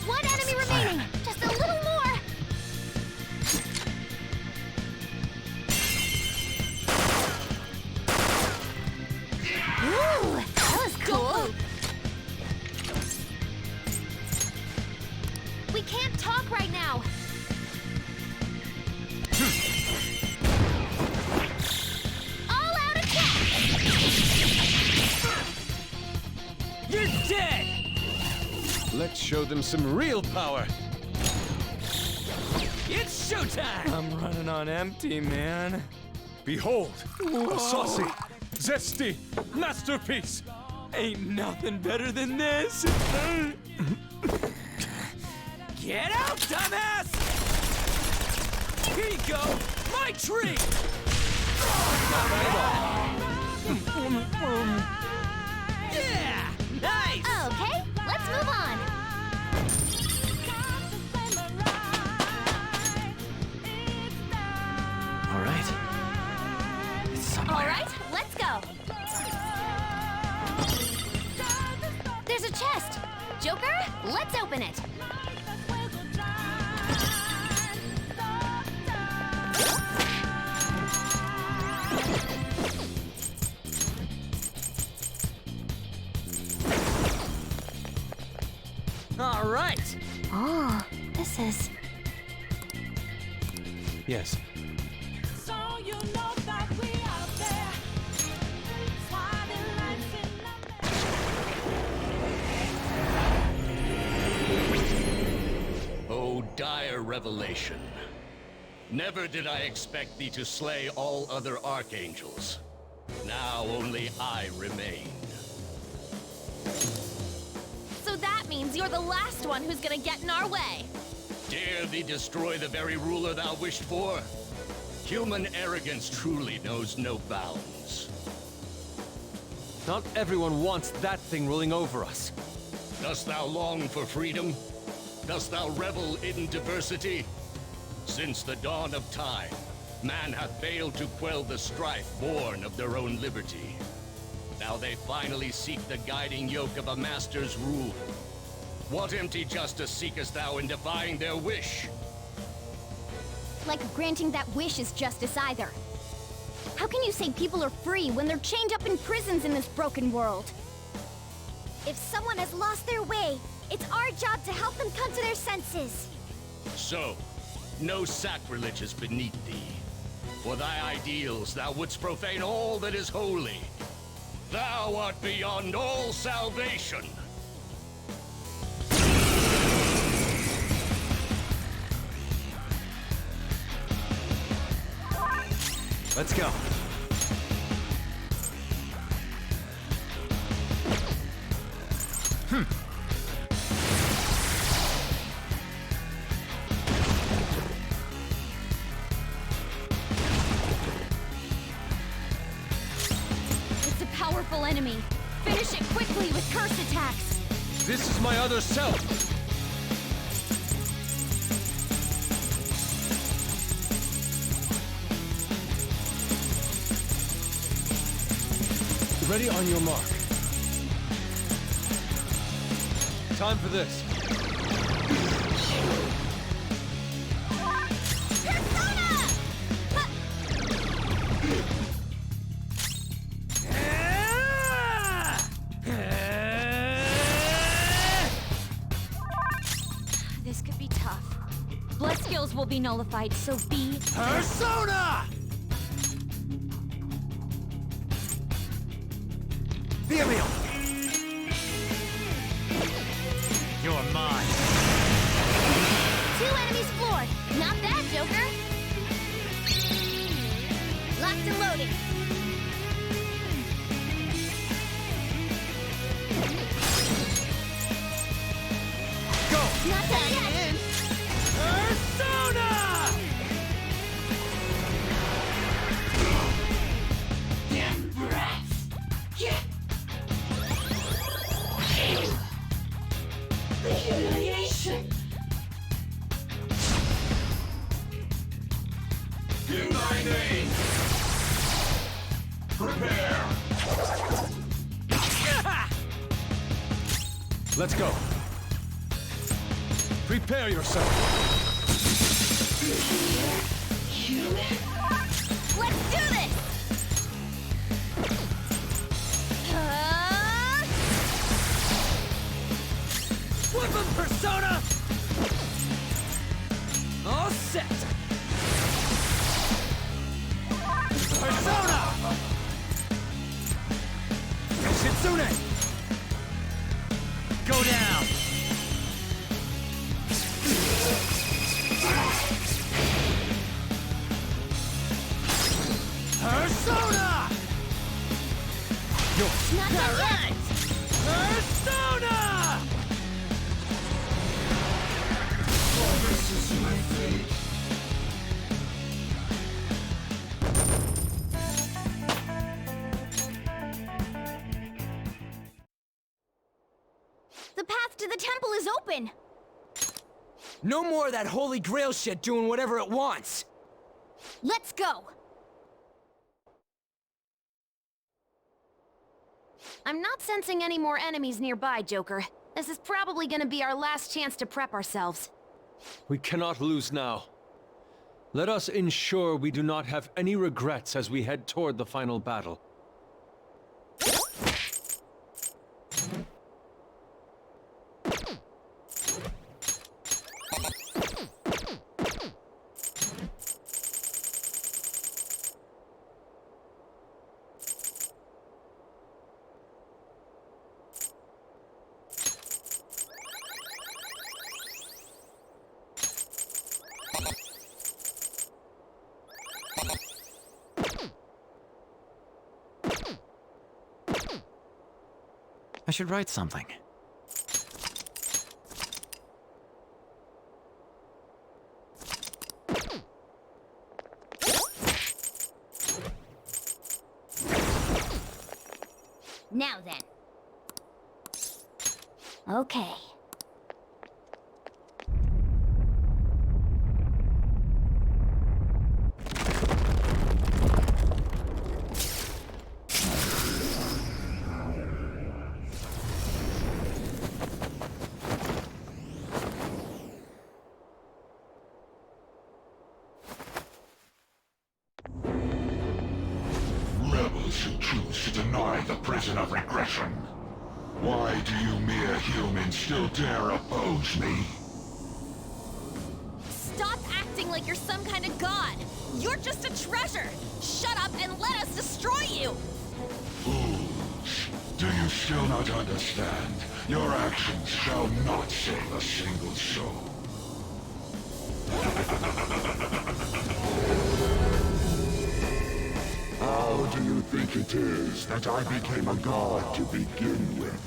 One enemy remaining! Just a little more! Ooh, that was cool! We can't talk right now! All out attack!
You're dead!
Let's show them some real power.
It's showtime!
I'm running on empty, man.
Behold, a saucy, zesty masterpiece!
Ain't nothing better than this. Get out, dumbass! Here you go, my treat! Yeah, nice!
Okay, let's move on.
All right. It's somewhere.
All right, let's go. There's a chest. Joker, let's open it.
All right.
Oh, this is...
Yes.
O dire revelation. Never did I expect thee to slay all other archangels. Now only I remain.
So that means you're the last one who's gonna get in our way.
Dare thee destroy the very ruler thou wished for? Human arrogance truly knows no bounds.
Not everyone wants that thing ruling over us.
Dost thou long for freedom? Dost thou revel in diversity? Since the dawn of time, man hath failed to quell the strife born of their own liberty. Now they finally seek the guiding yoke of a master's rule. What empty justice seekest thou in defying their wish?
Like granting that wish is justice either. How can you say people are free when they're chained up in prisons in this broken world? If someone has lost their way, it's our job to help them come to their senses.
So, no sacrilege is beneath thee. For thy ideals thou wouldst profane all that is holy. Thou art beyond all salvation.
Let's go.
It's a powerful enemy. Finish it quickly with curse attacks.
This is my other self. Ready on your mark. Time for this.
This could be tough. Blood skills will be nullified, so be...
Persona!
Themiel!
You're mine.
2 enemies floored. Not bad, Joker. Locked and loaded.
Go!
Not done yet.
Persona! Damn brats! Get! The humiliation! In thy name! Prepare!
Let's go. Prepare yourself.
Let's do this!
Flip him, Persona! All set! Persona! Yoshitsune! Go down!
is open!
No more of that Holy Grail shit doing whatever it wants!
Let's go! I'm not sensing any more enemies nearby, Joker. This is probably gonna be our last chance to prep ourselves.
We cannot lose now. Let us ensure we do not have any regrets as we head toward the final battle.
I should write something.
Now then. Okay.
Rebels who choose to deny the prison of regression. Why do you mere humans still dare oppose me?
Stop acting like you're some kind of god! You're just a treasure! Shut up and let us destroy you!
Fools! Do you still not understand? Your actions shall not save a single soul. How do you think it is that I became a god to begin with?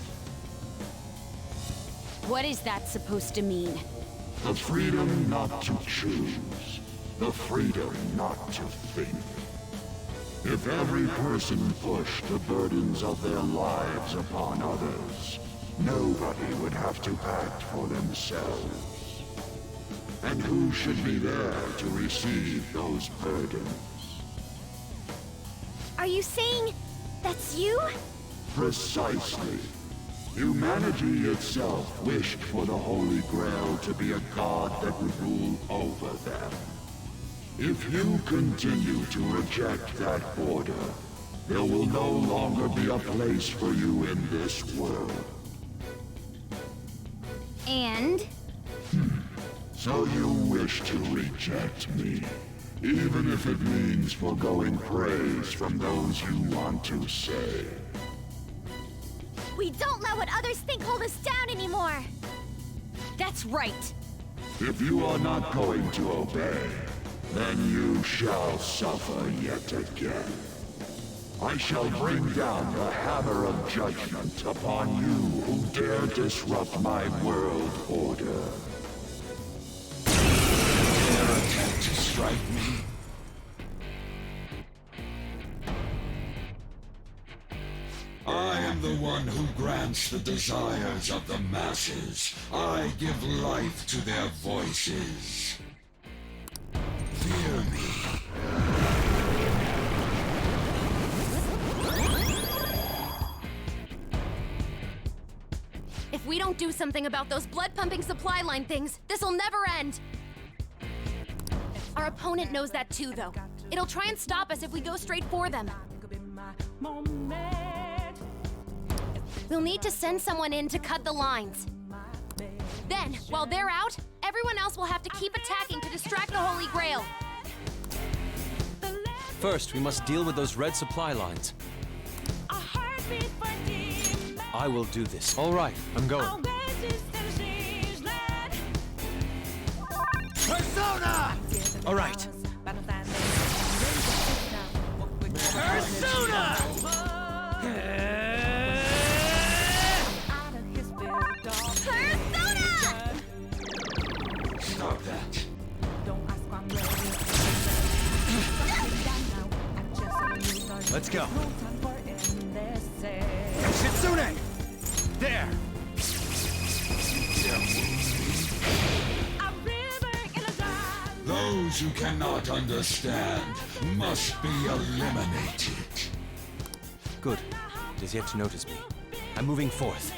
What is that supposed to mean?
The freedom not to choose. The freedom not to think. If every person pushed the burdens of their lives upon others, nobody would have to act for themselves. And who should be there to receive those burdens?
Are you saying that's you?
Precisely. Humanity itself wished for the Holy Grail to be a god that would rule over them. If you continue to reject that order, there will no longer be a place for you in this world.
And?
So you wish to reject me, even if it means foregoing praise from those you want to save.
We don't let what others think hold us down anymore! That's right!
If you are not going to obey, then you shall suffer yet again. I shall bring down the hammer of judgment upon you who dare disrupt my world order. Dare attempt to strike me? I am the one who grants the desires of the masses. I give life to their voices. Fear me.
If we don't do something about those blood-pumping supply line things, this'll never end! Our opponent knows that too, though. It'll try and stop us if we go straight for them. We'll need to send someone in to cut the lines. Then, while they're out, everyone else will have to keep attacking to distract the Holy Grail.
First, we must deal with those red supply lines. I will do this. All right, I'm going.
Persona!
All right.
Persona!
Stop that.
Let's go.
Shitsune!
There.
Those who cannot understand must be eliminated.
Good. It is yet to notice me. I'm moving forth.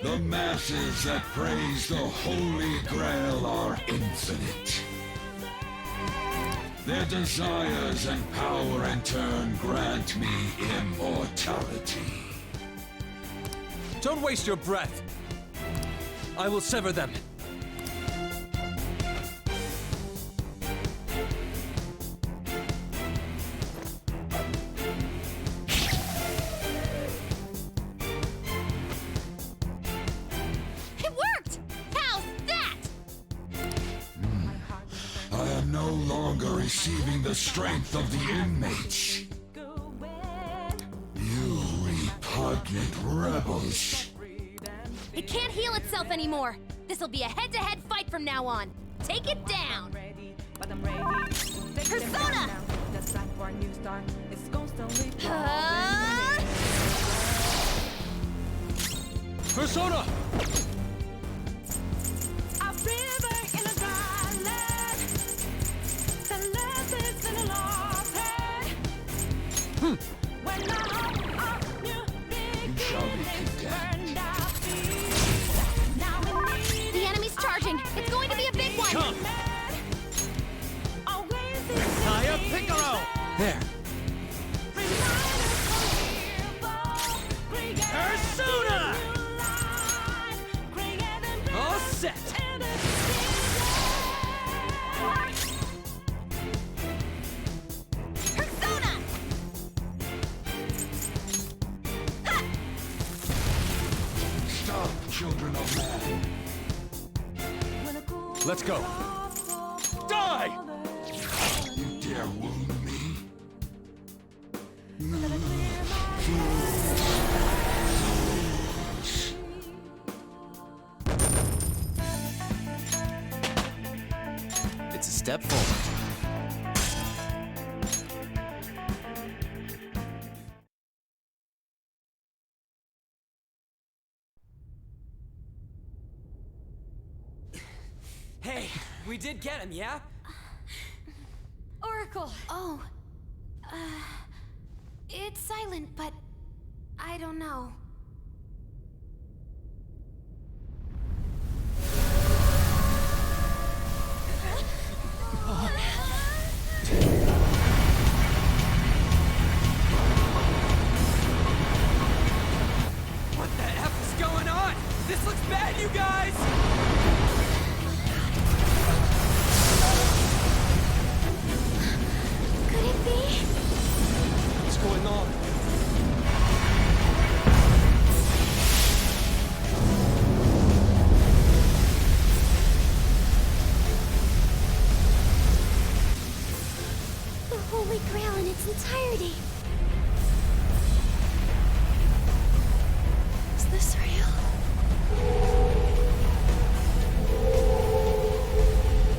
The masses that praise the Holy Grail are infinite. Their desires and power in turn grant me immortality.
Don't waste your breath. I will sever them.
It worked! How's that?
I am no longer receiving the strength of the inmates. You repugnant rebels.
It can't heal itself anymore. This'll be a head-to-head fight from now on. Take it down! Persona!
Persona!
The enemy's charging. It's going to be a big one.
Come! Kaya Piccolo!
There.
Persona! All set!
Persona!
Stop, children of man.
Let's go. Die!
You dare wound me?
It's a step forward.
Hey, we did get him, yeah?
Oracle!
Oh. It's silent, but I don't know.
What the F is going on? This looks bad, you guys!
Could it be?
What's going on?
The Holy Grail in its entirety. Is this real?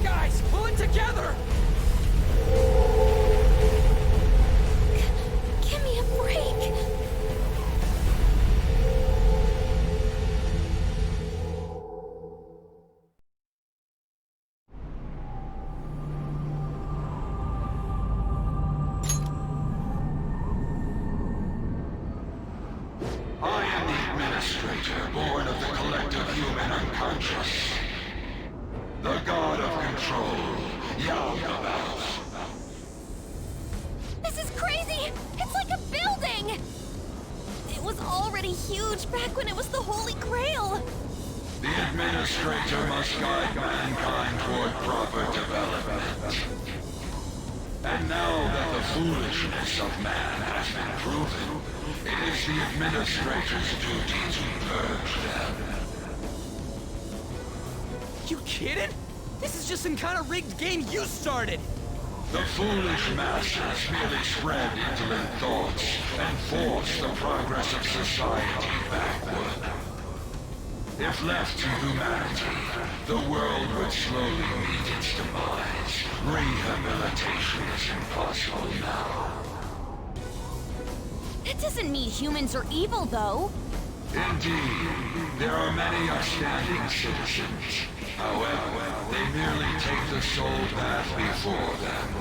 Guys, pull it together!
Give me a break.
I am the Administrator, born of the collective human unconscious. The god of control, Yaldabaoth.
This is crazy! It's like a building! It was already huge back when it was the Holy Grail!
The Administrator must guide mankind toward proper development. And now that the foolishness of man has been proven, it is the Administrator's duty to purge them.
You kidding? This is just some kind of rigged game you started!
The foolish masses merely spread indolent thoughts and force the progress of society backward. If left to humanity, the world would slowly meet its demise. Rehabilitation is impossible now.
That doesn't mean humans are evil, though.
Indeed, there are many upstanding citizens. However, they merely take the soul path before them.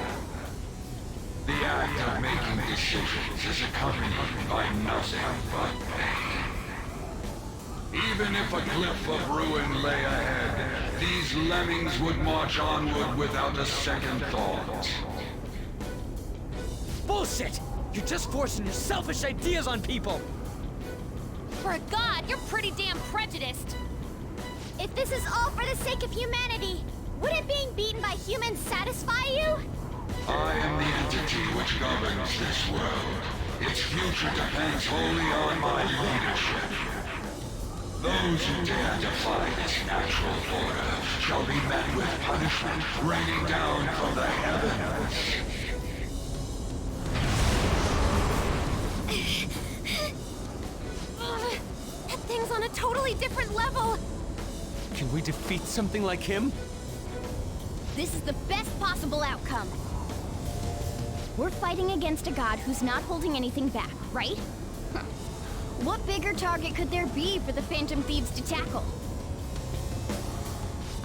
The act of making decisions is accompanied by nothing but pain. Even if a cliff of ruin lay ahead, these lemmings would march onward without a second thought.
Bullshit! You're just forcing your selfish ideas on people!
For a god, you're pretty damn prejudiced.
If this is all for the sake of humanity, wouldn't being beaten by humans satisfy you?
I am the entity which governs this world. Its future depends wholly on my leadership. Those who dare defy this natural order shall be met with punishment raining down from the heavens.
That thing's on a totally different level.
Can we defeat something like him?
This is the best possible outcome. We're fighting against a god who's not holding anything back, right? What bigger target could there be for the Phantom Thieves to tackle?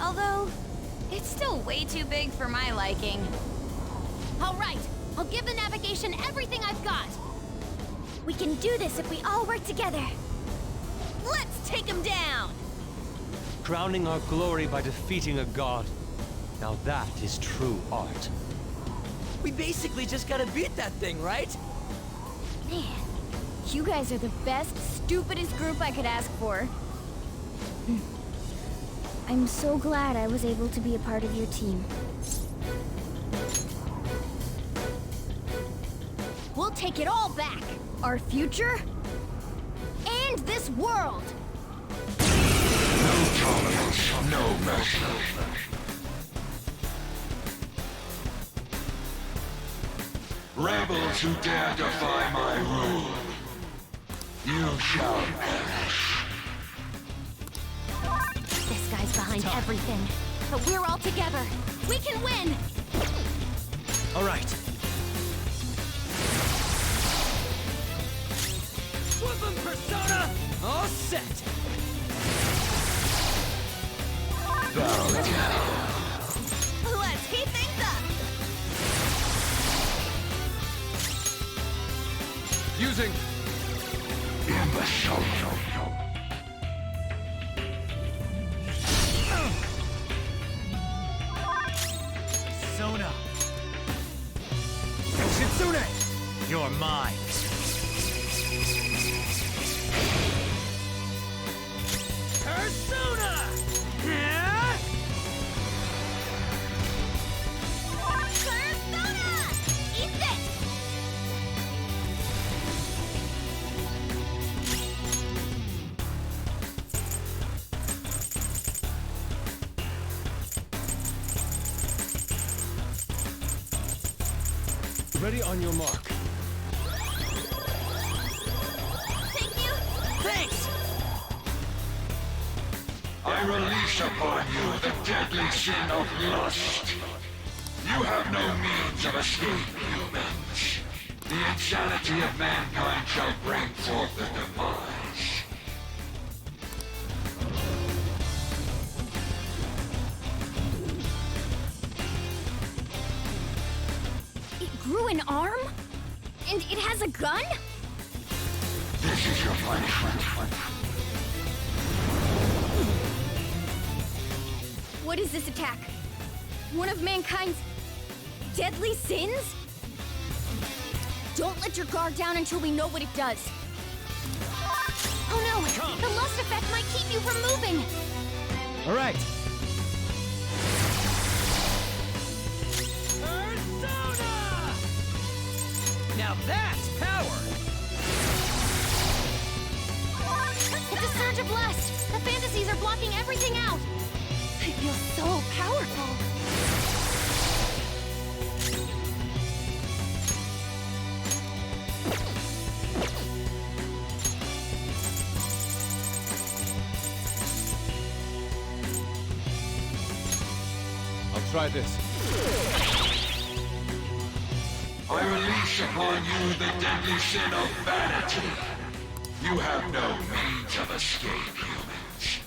Although, it's still way too big for my liking. All right, I'll give the navigation everything I've got.
We can do this if we all work together.
Let's take him down!
Crowning our glory by defeating a god. Now that is true art.
We basically just gotta beat that thing, right?
Man, you guys are the best, stupidest group I could ask for. I'm so glad I was able to be a part of your team.
We'll take it all back!
Our future?
And this world!
No tolerance, no mercy. Rebels who dare defy my rule, you shall perish.
This guy's behind everything, but we're all together. We can win!
All right. Woodland Persona! All set!
Let's heat things up!
Using
Imbecile.
Persona! Shitsune! You're mine! Persona! Yeah?
Persona! Eat this!
ready on your mark.
Thank you! Thanks!
I release upon you the deadly sin of lust. You have no means of escape, humans. The insanity of mankind shall bring forth the demise.
It grew an arm? And it has a gun?
This is your punishment.
What is this attack? One of mankind's deadly sins? Don't let your guard down until we know what it does. Oh no! The lust effect might keep you from moving!
All right. Persona! Now that's power!
It's a surge of lust! The fantasies are blocking everything out!
I feel so powerful!
A
try this.
I release upon you the deadly sin of vanity. You have no means of escape, humans.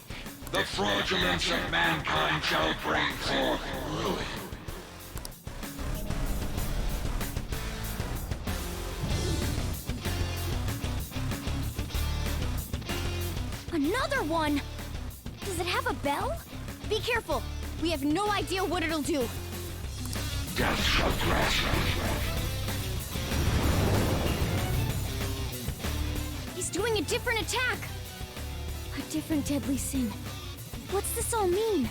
The fraudulence of mankind shall bring forth ruin.
Another one! Does it have a bell? Be careful! We have no idea what it'll do.
Death shall grasp
He's doing a different attack! A different deadly sin. What's this all mean?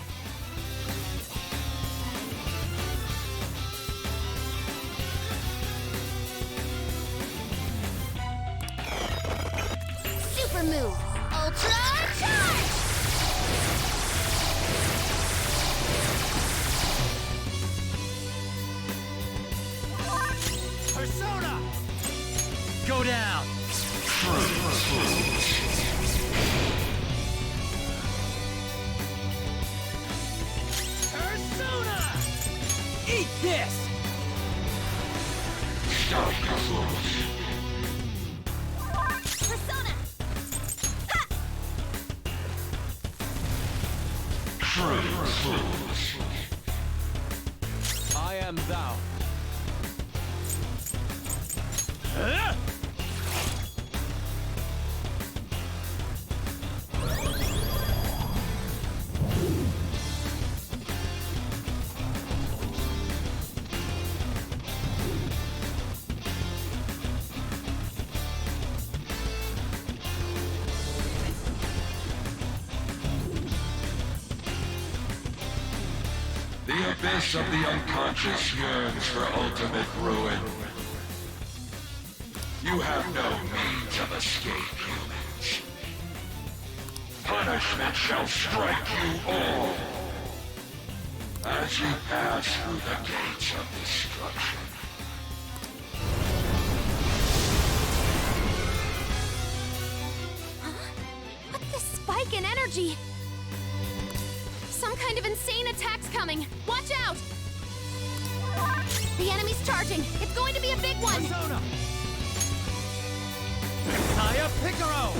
Super move! Ultra charge!
Persona! Go down! Persona! Eat this!
Stop your fools.
Persona! Ha!
True fools.
I am thou.
The abyss of the unconscious yearns for ultimate ruin. You have no means of escape, humans. Punishment shall strike you all as you pass through the gates of destruction.
Huh? What's this spike in energy? Some kind of insane attack's coming! Watch out! The enemy's charging! It's going to be a big one!
Persona! Kaya Picaro!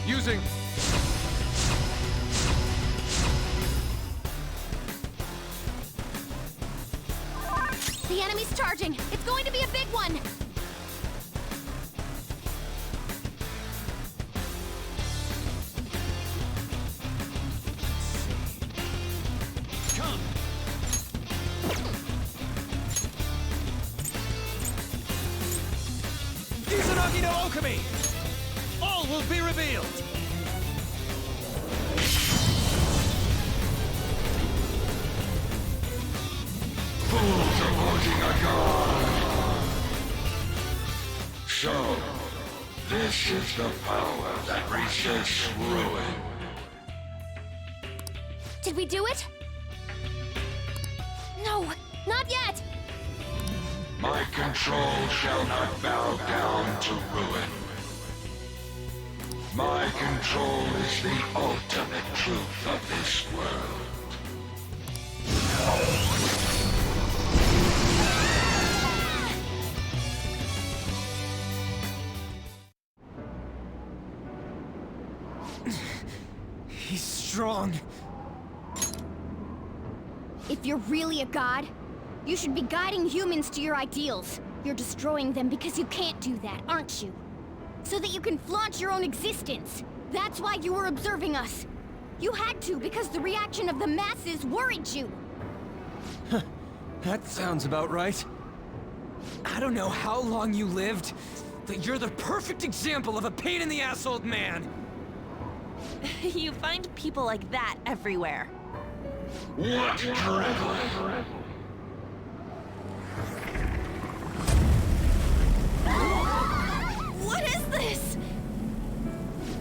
Using.
The enemy's charging! It's going to be a big one!
Come! Izanagi no Okami! All will be revealed!
Fools avoiding a god! So, this is the power that resists ruin.
Did we do it? No, not yet!
My control shall not bow down to ruin. My control is the ultimate truth of this world.
He's strong.
If you're really a god, you should be guiding humans to your ideals. You're destroying them because you can't do that, aren't you? So that you can flaunt your own existence. That's why you were observing us. You had to because the reaction of the masses worried you.
That sounds about right. I don't know how long you lived, but you're the perfect example of a pain-in-the-ass old man!
You find people like that everywhere.
What drivel?
What is
this?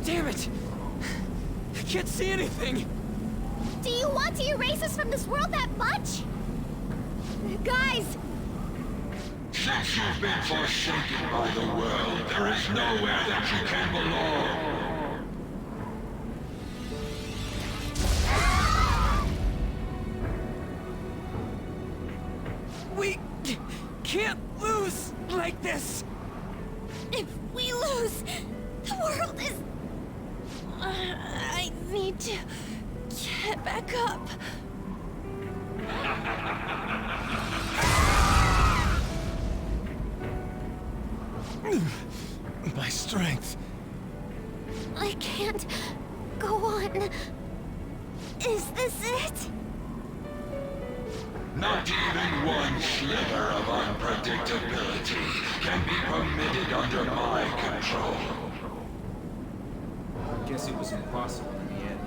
Damn it! I can't see anything!
Do you want to erase us from this world that much? Guys!
Since you've been forsaken by the world, there is nowhere that you can belong.
We can't lose like this!
If we lose, the world is... I need to get back up.
My strength.
I can't go on. Is this it?
Not even one sliver of unpredictability can be permitted under my control.
Guess it was impossible in the end.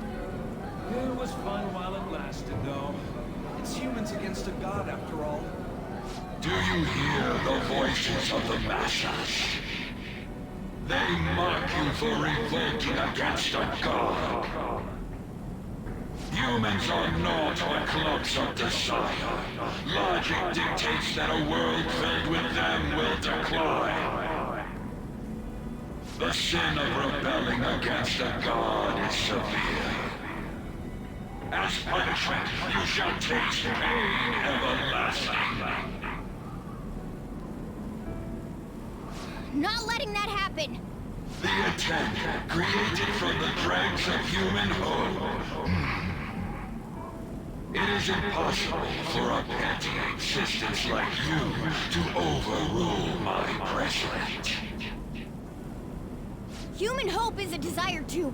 It was fun while it lasted, though. It's humans against a god, after all.
Do you hear the voices of the masses? They mock you for revolting against a god. Humans are naught but clubs of desire. Logic dictates that a world filled with them will decline. The sin of rebelling against a god is severe. As punishment, you shall taste pain everlasting.
Not letting that happen!
The intent created from the dregs of human hope. It is impossible for a petty existence like you to overrule my precedent.
Human hope is a desire too.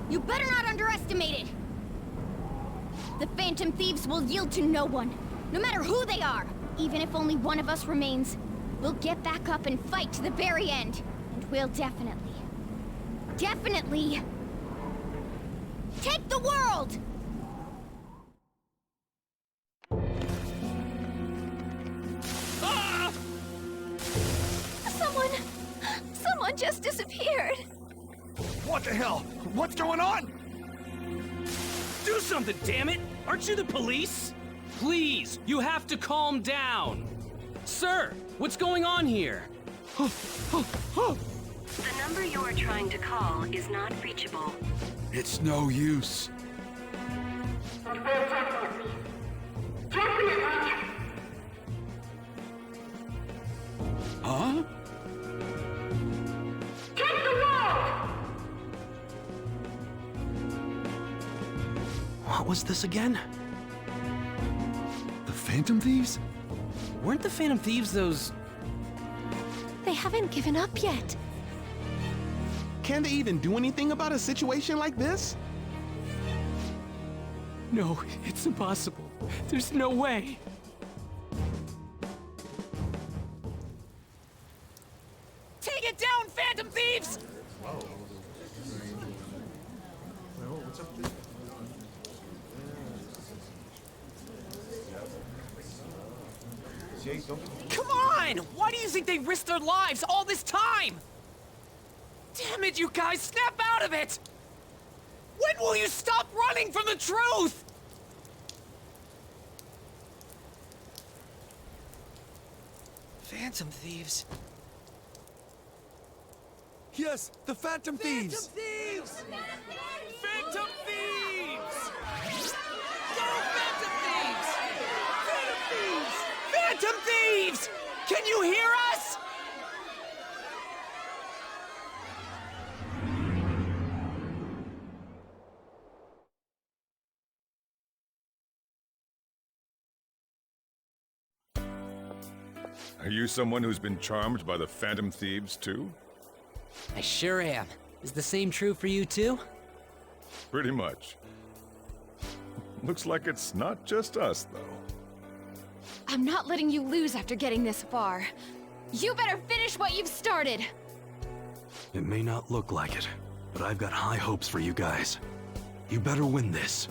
You better not underestimate it. The Phantom Thieves will yield to no one, no matter who they are. Even if only one of us remains, we'll get back up and fight to the very end. And we'll definitely take the world!
Ah!
Someone just disappeared.
What the hell? What's going on?
Do something, damn it! Aren't you the police? Please, you have to calm down. Sir, what's going on here?
The number you are trying to call is not reachable.
It's no use. Huh?
What was this again?
The Phantom Thieves?
Weren't the Phantom Thieves those...
They haven't given up yet.
Can they even do anything about a situation like this?
No, it's impossible. There's no way. Take it down, Phantom Thieves! Come on! Why do you think they risked their lives all this time? Damn it, you guys! Snap out of it! When will you stop running from the truth? Phantom Thieves.
Yes, the Phantom Thieves!
Thieves! Phantom Thieves! Go, Phantom Thieves! Phantom Thieves! Phantom Thieves! Can you hear us?
Are you someone who's been charmed by the Phantom Thieves, too?
I sure am. Is the same true for you, too?
Pretty much. Looks like it's not just us, though.
I'm not letting you lose after getting this far. You better finish what you've started!
It may not look like it, but I've got high hopes for you guys. You better win this.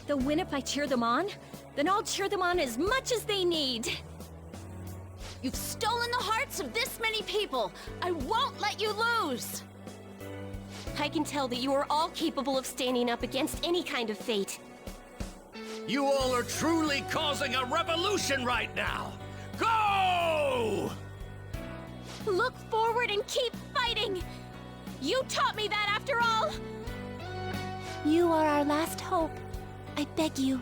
They'll win if I cheer them on? Then I'll cheer them on as much as they need.
You've stolen the hearts of this many people! I won't let you lose!
I can tell that you are all capable of standing up against any kind of fate.
You all are truly causing a revolution right now! Go!
Look forward and keep fighting! You taught me that after all! You are our last hope. I beg you,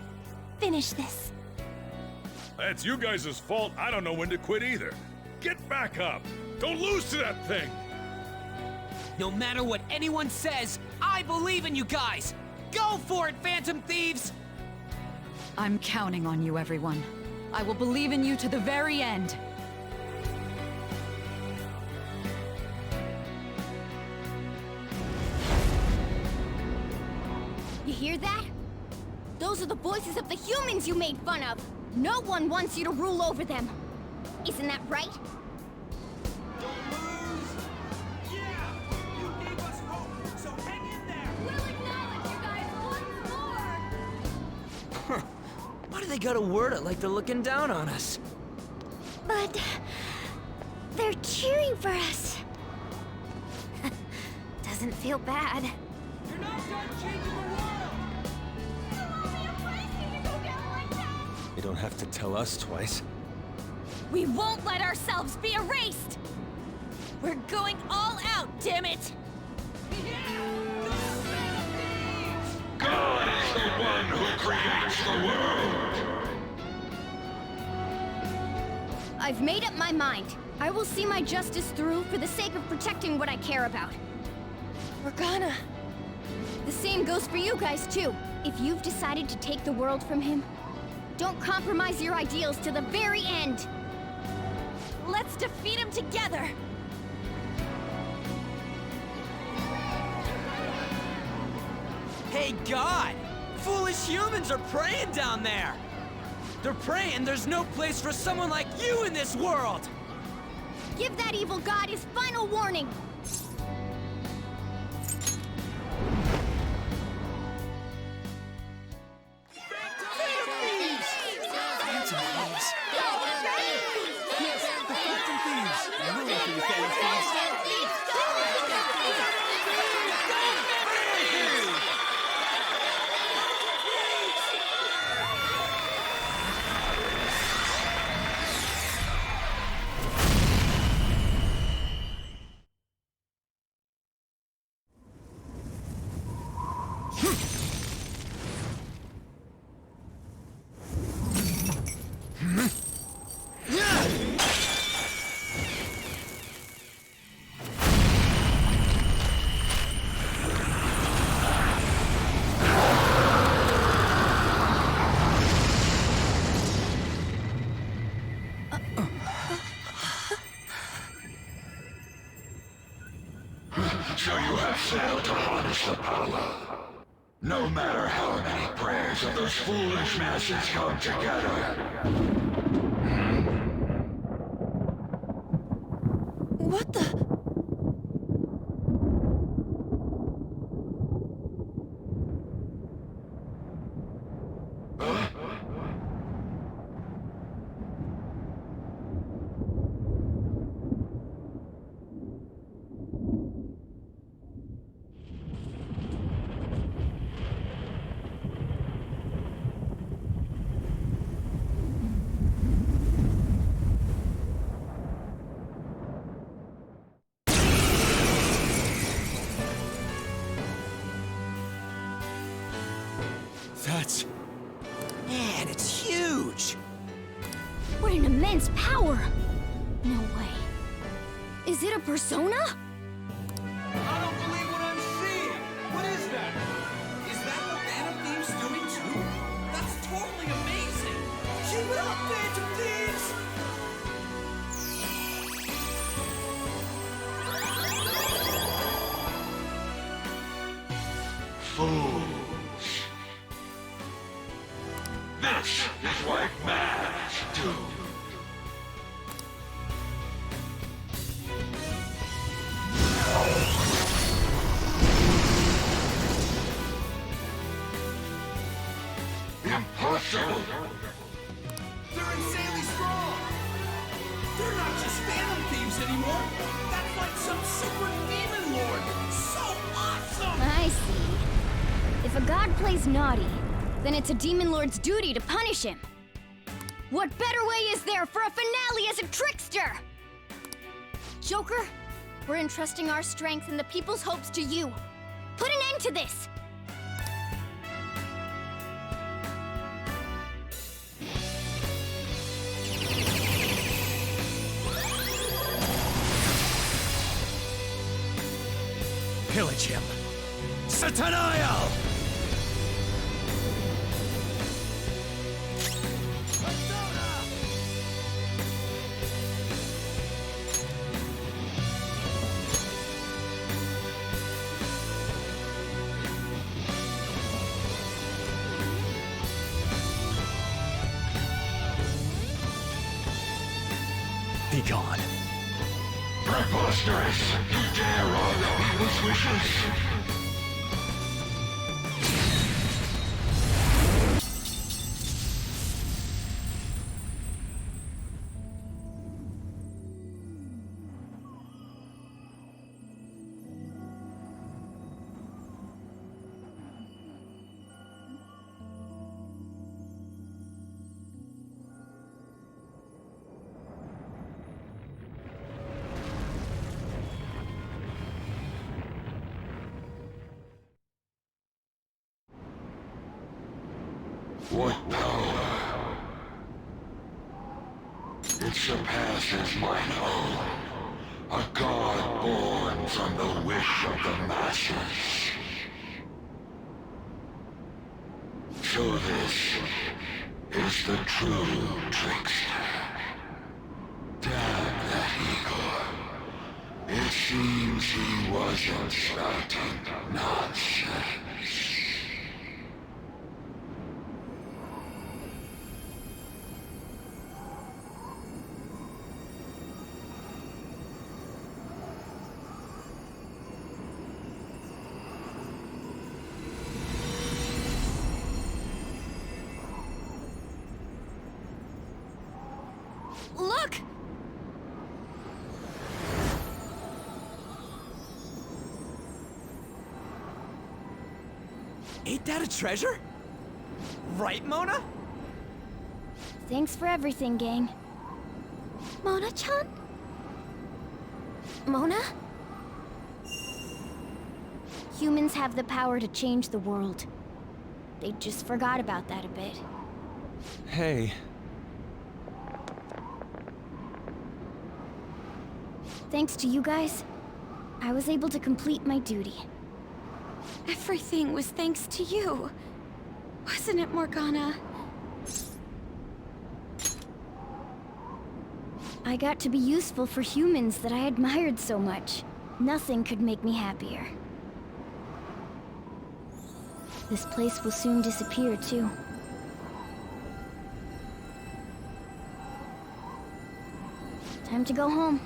finish this.
That's you guys' fault. I don't know when to quit either. Get back up! Don't lose to that thing!
No matter what anyone says, I believe in you guys! Go for it, Phantom Thieves!
I'm counting on you, everyone. I will believe in you to the very end.
You hear that? Those are the voices of the humans you made fun of. No one wants you to rule over them. Isn't that right?
Why do they gotta word it like they're looking down on us?
But they're cheering for us. Doesn't feel bad.
You're not done changing the world!
You don't have to tell us twice.
We won't let ourselves be erased! We're going all out, damn it!
God is the one who creates the world!
I've made up my mind. I will see my justice through for the sake of protecting what I care about.
Morgana.
The same goes for you guys, too. If you've decided to take the world from him, don't compromise your ideals to the very end.
Let's defeat him together!
Hey, God! Foolish humans are praying down there! They're praying there's no place for someone like you in this world!
Give that evil god his final warning!
So you have failed to harness the power. No matter how many prayers of those foolish masses come together.
What the?
That's... Man, it's huge!
What an immense power! No way. Is it a persona?
I don't believe what I'm seeing! What is that? Is that what Phantom Thieves doing too? That's totally amazing! Keep it up, Phantom Thieves!
Fools. This is what mad do. Impossible!
They're insanely strong! They're anymore? That's like some super demon lord! So awesome!
I see. If a god plays naughty, then it's a demon lord's duty to punish him. What better way is there for a finale as a trickster? Joker, we're entrusting our strength and the people's hopes to you. Put an end to this!
Pillage him! Sataniel! Be gone.
Preposterous! You dare honor people's wishes! What power! It surpasses mine own. A god born from the wish of the masses. So this is the true trickster. Damn that Igor. It seems he wasn't spouting nonsense.
Look!
Ain't that a treasure? Right, Mona?
Thanks for everything, gang.
Mona-chan?
Mona? Humans have the power to change the world. They just forgot about that a bit.
Hey.
Thanks to you guys, I was able to complete my duty.
Everything was thanks to you. Wasn't it, Morgana?
I got to be useful for humans that I admired so much. Nothing could make me happier. This place will soon disappear, too. Time to go home.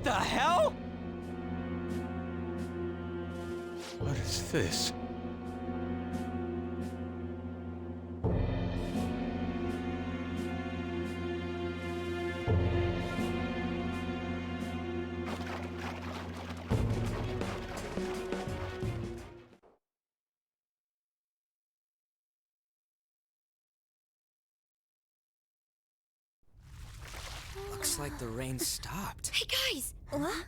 The hell?
What is this?
Looks like the rain stopped.
Hey guys! What?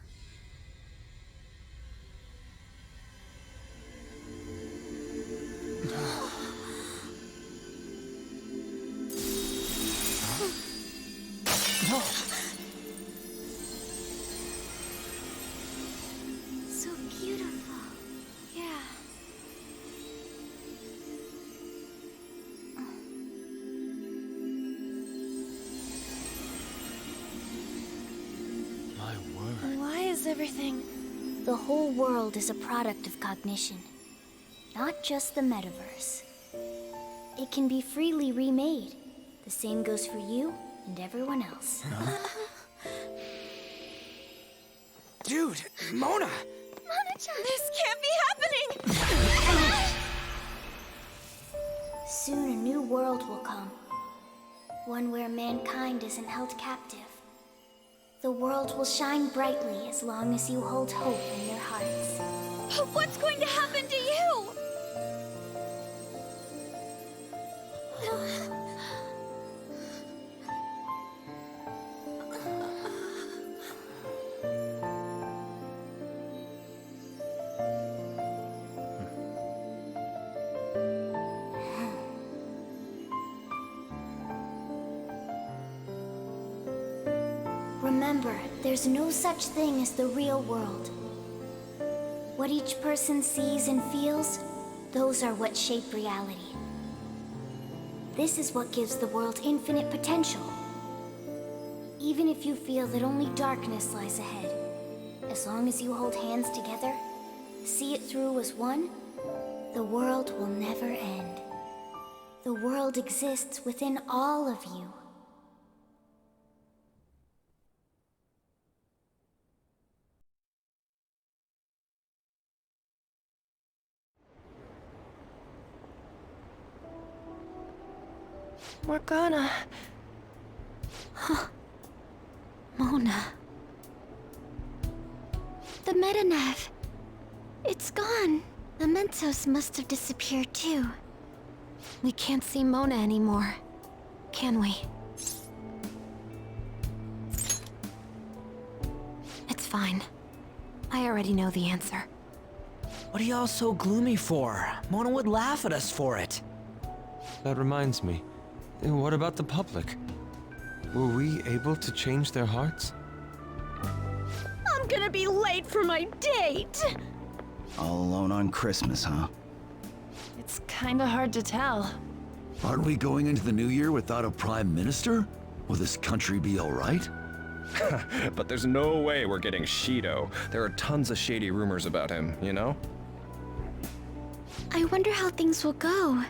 So beautiful. Yeah.
My word.
Why is everything...
The whole world is a product of cognition. Not just the metaverse. It can be freely remade. The same goes for you and everyone else.
Dude, Mona!
Mona-chan! This can't be happening!
Soon a new world will come. One where mankind isn't held captive. The world will shine brightly as long as you hold hope in your hearts.
What's going to happen to you?
Remember, there's no such thing as the real world. What each person sees and feels, those are what shape reality. This is what gives the world infinite potential. Even if you feel that only darkness lies ahead, as long as you hold hands together, see it through as one, the world will never end. The world exists within all of you.
Morgana.
Huh. Mona. The Metanev. It's gone. The Mentos must have disappeared too. We can't see Mona anymore, can we? It's fine. I already know the answer.
What are y'all so gloomy for? Mona would laugh at us for it.
That reminds me. What about the public? Were we able to change their hearts?
I'm gonna be late for my date!
All alone on Christmas, huh?
It's kinda hard to tell.
Aren't we going into the new year without a prime minister? Will this country be alright?
But there's no way we're getting Shido. There are tons of shady rumors about him, you know?
I wonder how things will go.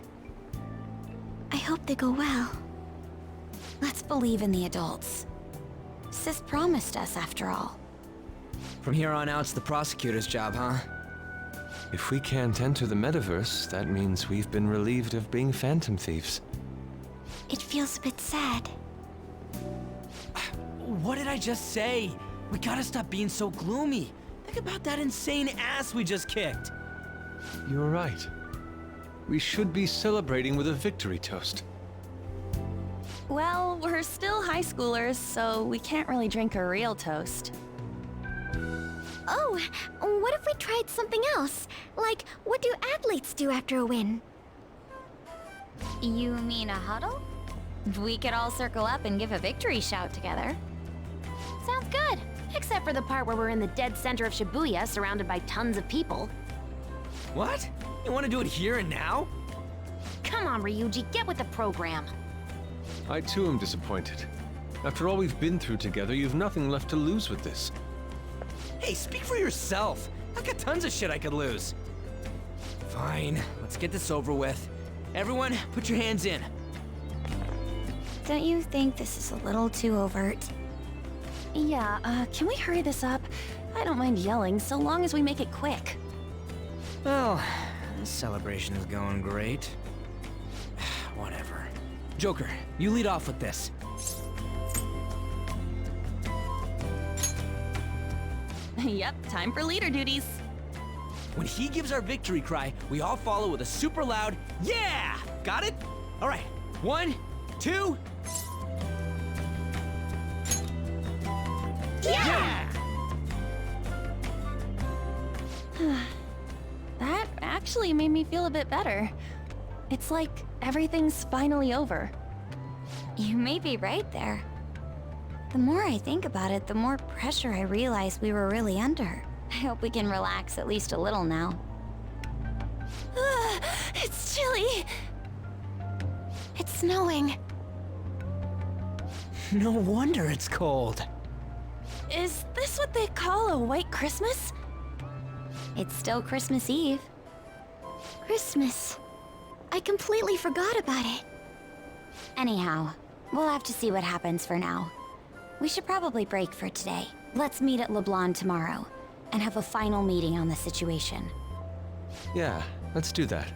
I hope they go well. Let's believe in the adults. Sis promised us, after all.
From here on out, it's the prosecutor's job, huh?
If we can't enter the metaverse, that means we've been relieved of being phantom thieves.
It feels a bit sad.
What did I just say? We gotta stop being so gloomy. Think about that insane ass we just kicked.
You're right. We should be celebrating with a victory toast.
Well, we're still high schoolers, so we can't really drink a real toast.
Oh, what if we tried something else? Like, what do athletes do after a win?
You mean a huddle? We could all circle up and give a victory shout together.
Sounds good. Except for the part where we're in the dead center of Shibuya, surrounded by tons of people.
What? You want to do it here and now?
Come on, Ryuji, get with the program.
I too am disappointed. After all we've been through together, you've nothing left to lose with this.
Hey, speak for yourself. I've got tons of shit I could lose. Fine, let's get this over with. Everyone, put your hands in.
Don't you think this is a little too overt?
Yeah, can we hurry this up? I don't mind yelling, so long as we make it quick.
Well, this celebration is going great. Whatever. Joker, you lead off with this.
Yep, time for leader duties.
When he gives our victory cry, we all follow with a super loud, yeah! Got it? All right, 1, 2... Yeah!
That actually made me feel a bit better. It's like everything's finally over.
You may be right there. The more I think about it, the more pressure I realize we were really under. I hope we can relax at least a little now.
It's chilly. It's snowing.
No wonder it's cold.
Is this what they call a white Christmas?
It's still Christmas Eve.
Christmas. I completely forgot about it.
Anyhow, we'll have to see what happens for now. We should probably break for today. Let's meet at LeBlanc tomorrow and have a final meeting on the situation.
Yeah, let's do that.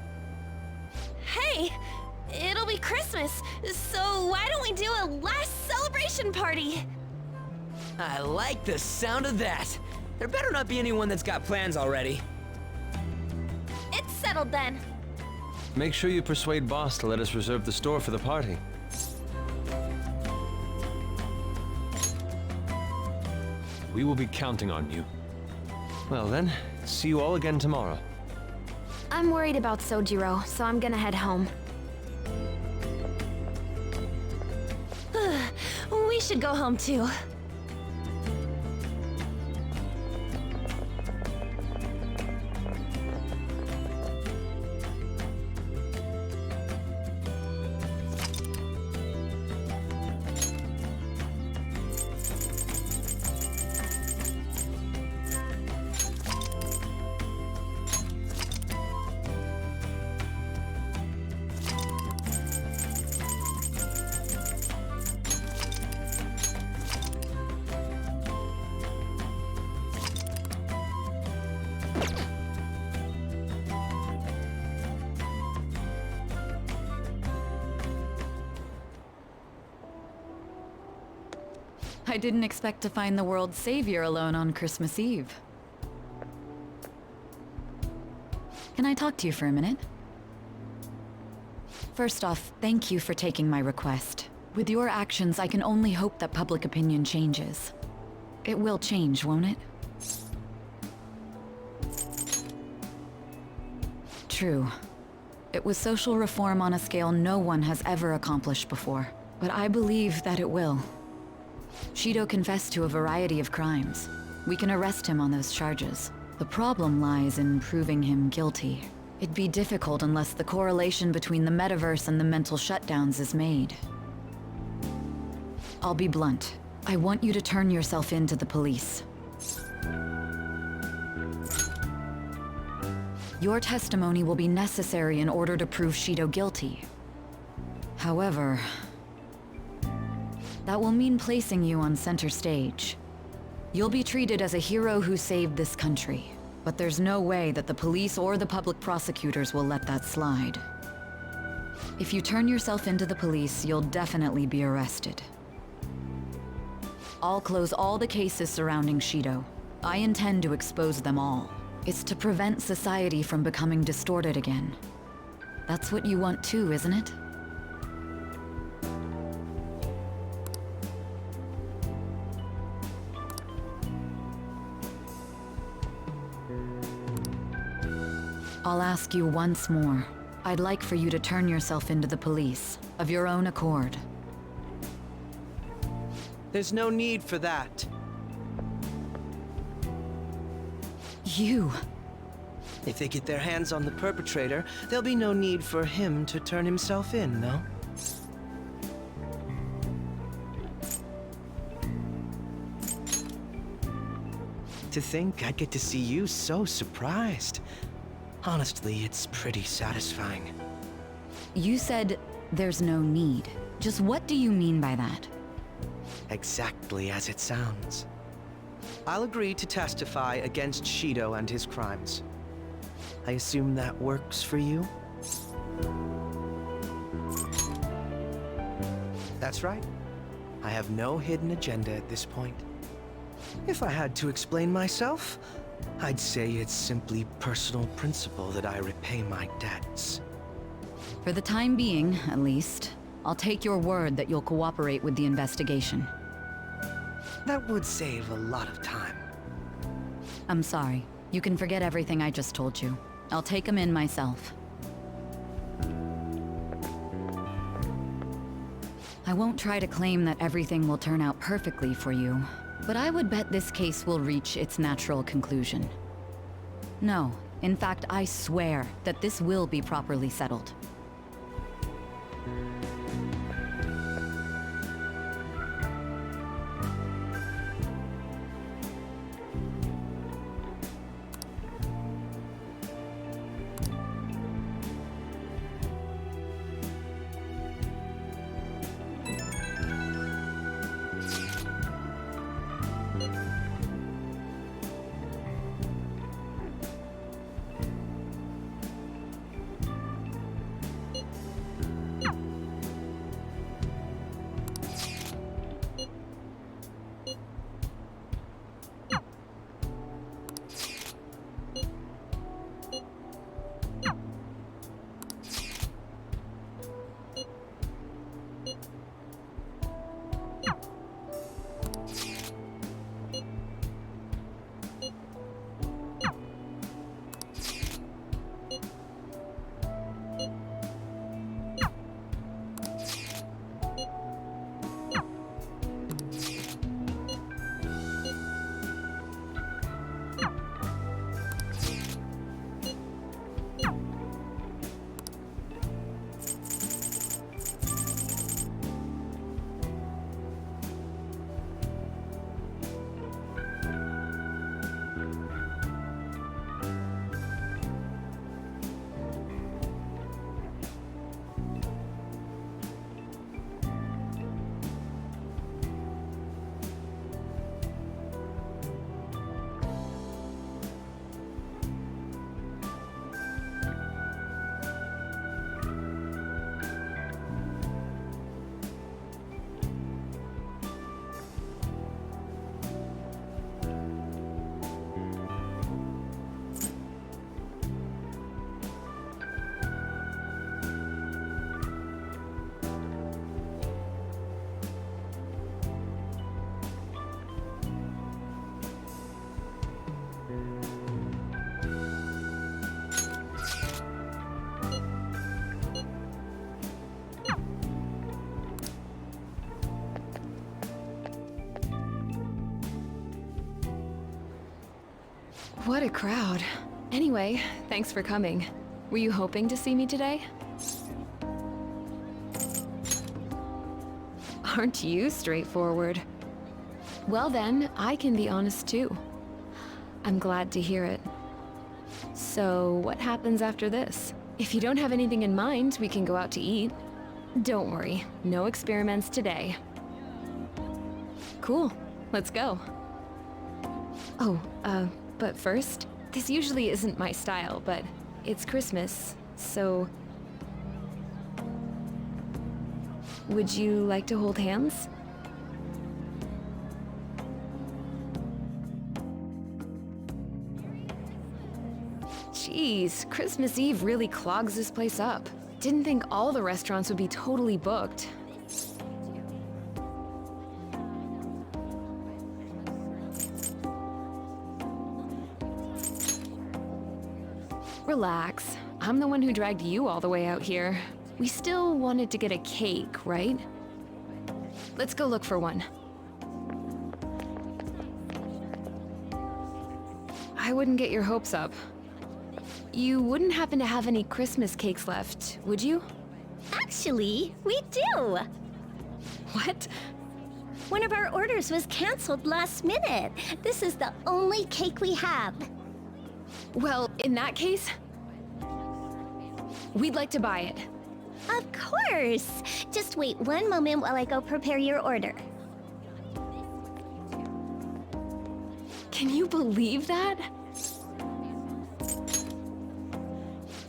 Hey! It'll be Christmas, so why don't we do a last celebration party?
I like the sound of that. There better not be anyone that's got plans already.
It's settled then.
Make sure you persuade Boss to let us reserve the store for the party. We will be counting on you. Well then, see you all again tomorrow.
I'm worried about Sojiro, so I'm gonna head home.
We should go home too.
I didn't expect to find the world's savior alone on Christmas Eve. Can I talk to you for a minute? First off, thank you for taking my request. With your actions, I can only hope that public opinion changes. It will change, won't it? True. It was social reform on a scale no one has ever accomplished before. But I believe that it will. Shido confessed to a variety of crimes. We can arrest him on those charges. The problem lies in proving him guilty. It'd be difficult unless the correlation between the metaverse and the mental shutdowns is made. I'll be blunt. I want you to turn yourself in to the police. Your testimony will be necessary in order to prove Shido guilty. However, that will mean placing you on center stage. You'll be treated as a hero who saved this country, but there's no way that the police or the public prosecutors will let that slide. If you turn yourself into the police, you'll definitely be arrested. I'll close all the cases surrounding Shido. I intend to expose them all. It's to prevent society from becoming distorted again. That's what you want too, isn't it? I'll ask you once more. I'd like for you to turn yourself into the police, of your own accord.
There's no need for that.
You!
If they get their hands on the perpetrator, there'll be no need for him to turn himself in, no? To think I'd get to see you so surprised. Honestly, it's pretty satisfying.
You said there's no need. Just what do you mean by that?
Exactly as it sounds. I'll agree to testify against Shido and his crimes. I assume that works for you? That's right. I have no hidden agenda at this point. If I had to explain myself, I'd say it's simply personal principle that I repay my debts.
For the time being, at least, I'll take your word that you'll cooperate with the investigation.
That would save a lot of time.
I'm sorry. You can forget everything I just told you. I'll take him in myself. I won't try to claim that everything will turn out perfectly for you, but I would bet this case will reach its natural conclusion. No, in fact, I swear that this will be properly settled. What a crowd. Anyway, thanks for coming. Were you hoping to see me today? Aren't you straightforward? Well then, I can be honest too. I'm glad to hear it. So, what happens after this? If you don't have anything in mind, we can go out to eat. Don't worry, no experiments today. Cool, let's go. Oh, but first, this usually isn't my style, but it's Christmas, so... Would you like to hold hands? Jeez, Christmas Eve really clogs this place up. Didn't think all the restaurants would be totally booked. Relax. I'm the one who dragged you all the way out here. We still wanted to get a cake, right? Let's go look for one. I wouldn't get your hopes up. You wouldn't happen to have any Christmas cakes left, would you?
Actually, we do!
What?
One of our orders was canceled last minute. This is the only cake we have.
Well, in that case, we'd like to buy it.
Of course! Just wait one moment while I go prepare your order.
Can you believe that?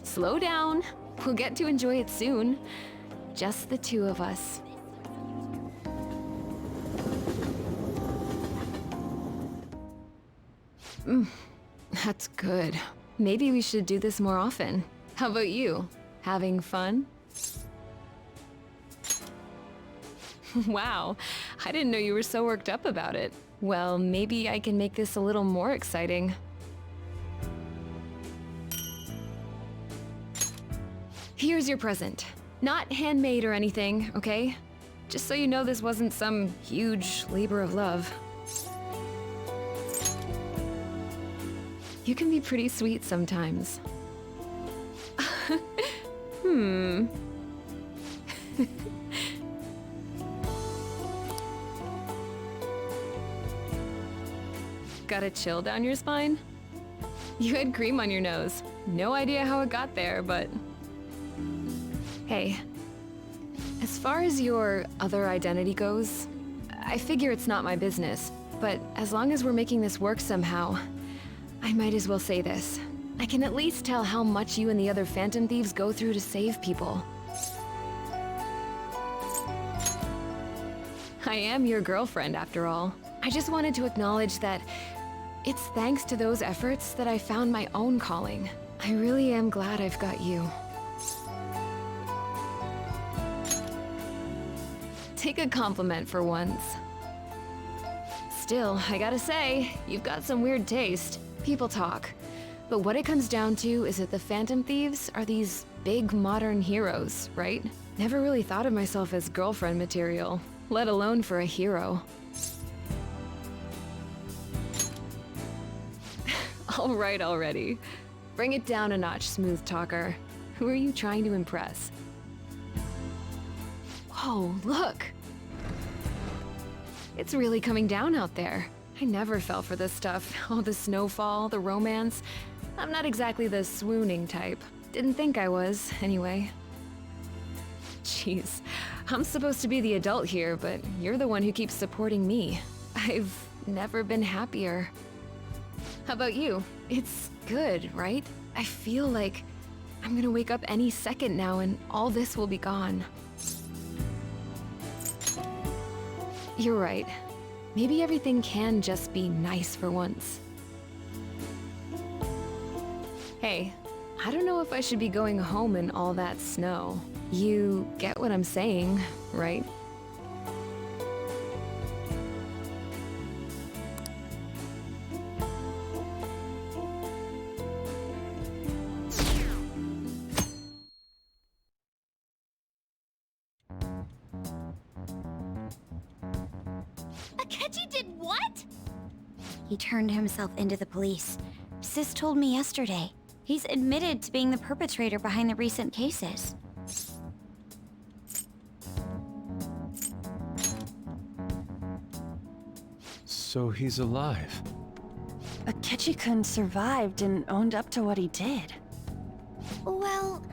Slow down. We'll get to enjoy it soon. Just the two of us. That's good. Maybe we should do this more often. How about you? Having fun? Wow, I didn't know you were so worked up about it. Well, maybe I can make this a little more exciting. Here's your present. Not handmade or anything, okay? Just so you know this wasn't some huge labor of love. You can be pretty sweet sometimes. Got a chill down your spine? You had cream on your nose. No idea how it got there, but... Hey, as far as your other identity goes, I figure it's not my business, but as long as we're making this work somehow, I might as well say this. I can at least tell how much you and the other Phantom Thieves go through to save people. I am your girlfriend, after all. I just wanted to acknowledge that it's thanks to those efforts that I found my own calling. I really am glad I've got you. Take a compliment for once. Still, I gotta say, you've got some weird taste. People talk. But what it comes down to is that the Phantom Thieves are these big modern heroes, right? Never really thought of myself as girlfriend material, let alone for a hero. All right already. Bring it down a notch, smooth talker. Who are you trying to impress? Whoa, look! It's really coming down out there. I never fell for this stuff. All the snowfall, the romance. I'm not exactly the swooning type. Didn't think I was, anyway. Jeez, I'm supposed to be the adult here, but you're the one who keeps supporting me. I've never been happier. How about you? It's good, right? I feel like I'm gonna wake up any second now and all this will be gone. You're right. Maybe everything can just be nice for once. Hey, I don't know if I should be going home in all that snow. You get what I'm saying, right?
Akechi did what?
He turned himself into the police. Sis told me yesterday. He's admitted to being the perpetrator behind the recent cases.
So he's alive.
Akechi-kun survived and owned up to what he did.
Well,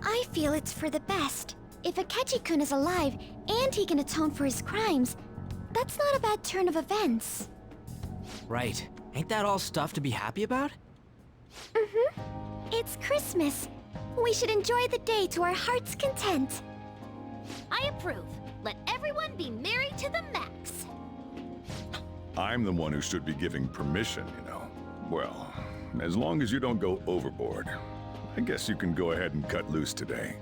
I feel it's for the best. If Akechi-kun is alive and he can atone for his crimes, that's not a bad turn of events.
Right. Ain't that all stuff to be happy about?
Mm-hmm. It's Christmas. We should enjoy the day to our heart's content.
I approve. Let everyone be merry to the max.
I'm the one who should be giving permission, you know. Well, as long as you don't go overboard, I guess you can go ahead and cut loose today.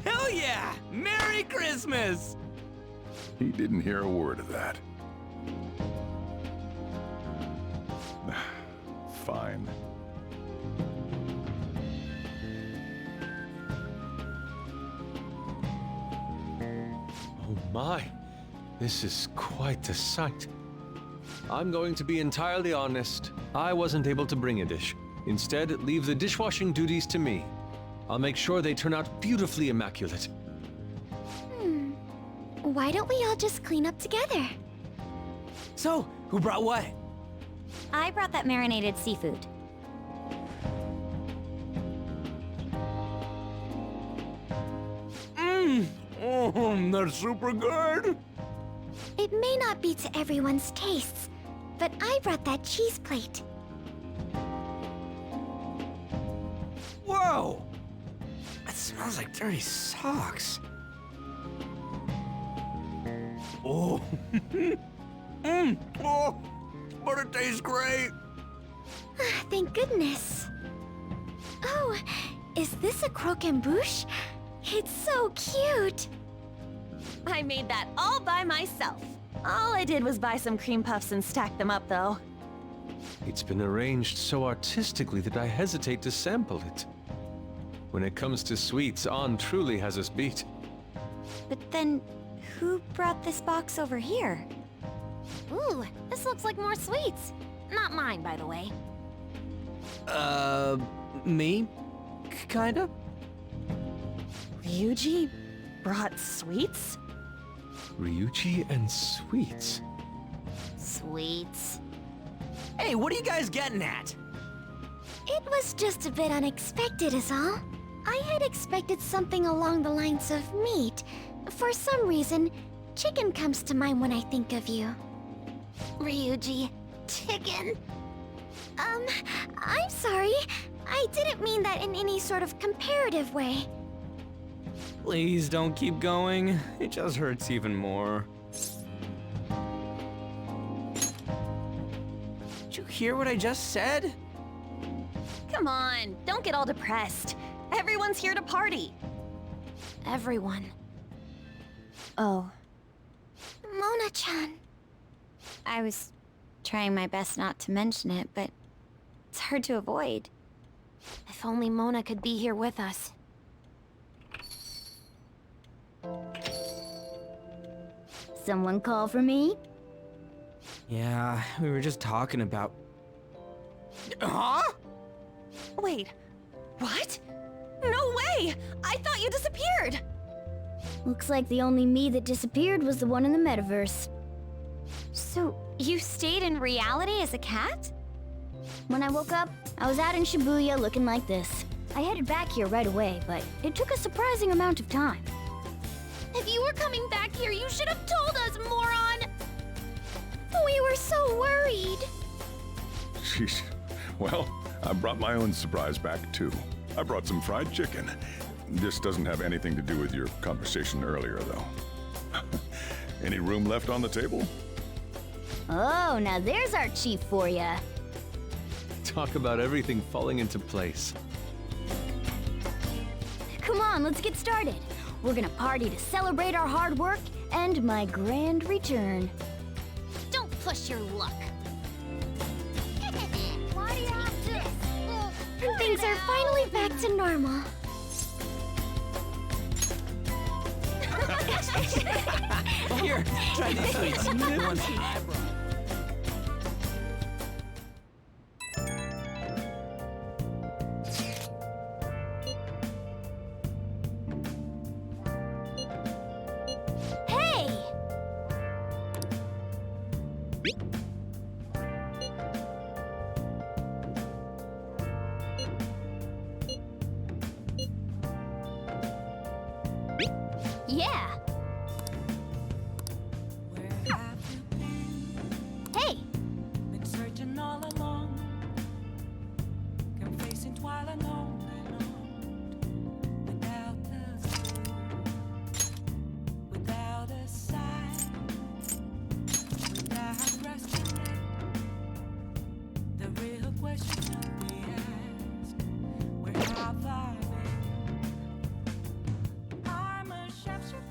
Hell yeah! Merry Christmas!
He didn't hear a word of that. Fine.
Oh my, this is quite the sight. I'm going to be entirely honest. I wasn't able to bring a dish. Instead, leave the dishwashing duties to me. I'll make sure they turn out beautifully immaculate.
Why don't we all just clean up together?
So, who brought what?
I brought that marinated seafood.
That's super good.
It may not be to everyone's tastes, but I brought that cheese plate.
Whoa! That smells like dirty socks. Oh.
Oh, but it tastes great.
Thank goodness. Oh, is this a croquembouche? It's so cute.
I made that all by myself. All I did was buy some cream puffs and stack them up, though.
It's been arranged so artistically that I hesitate to sample it. When it comes to sweets, An truly has us beat.
But then, who brought this box over here?
Ooh, this looks like more sweets. Not mine, by the way.
Me? Kinda?
Ryuji brought sweets?
Ryuji and sweets.
Sweets.
Hey, what are you guys getting at?
It was just a bit unexpected is all. I had expected something along the lines of meat. For some reason, chicken comes to mind when I think of you.
Ryuji, chicken?
I'm sorry. I didn't mean that in any sort of comparative way.
Please don't keep going. It just hurts even more. Did you hear what I just said?
Come on, don't get all depressed. Everyone's here to party.
Everyone.
Oh.
Mona-chan. I was trying my best not to mention it, but it's hard to avoid.
If only Mona could be here with us.
Someone call for me?
Yeah, we were just talking about... Huh?
Wait, what? No way! I thought you disappeared!
Looks like the only me that disappeared was the one in the metaverse. So, you stayed in reality as a cat? When I woke up, I was out in Shibuya looking like this. I headed back here right away, but it took a surprising amount of time.
If you were coming back here, you should have told us, moron!
We were so worried.
Sheesh. Well, I brought my own surprise back, too. I brought some fried chicken. This doesn't have anything to do with your conversation earlier, though. Any room left on the table?
Oh, now there's our chief for ya.
Talk about everything falling into place.
Come on, let's get started. We're gonna party to celebrate our hard work and my grand return.
Don't push your luck.
Why do you have this? Things are finally back to normal.
Here, try these sweets. The ones I
Yeah. Hey!
Been searching all along, confessing while alone, without a sign, without resting. The real question we ask, where have I been? I'm a sharpshooter.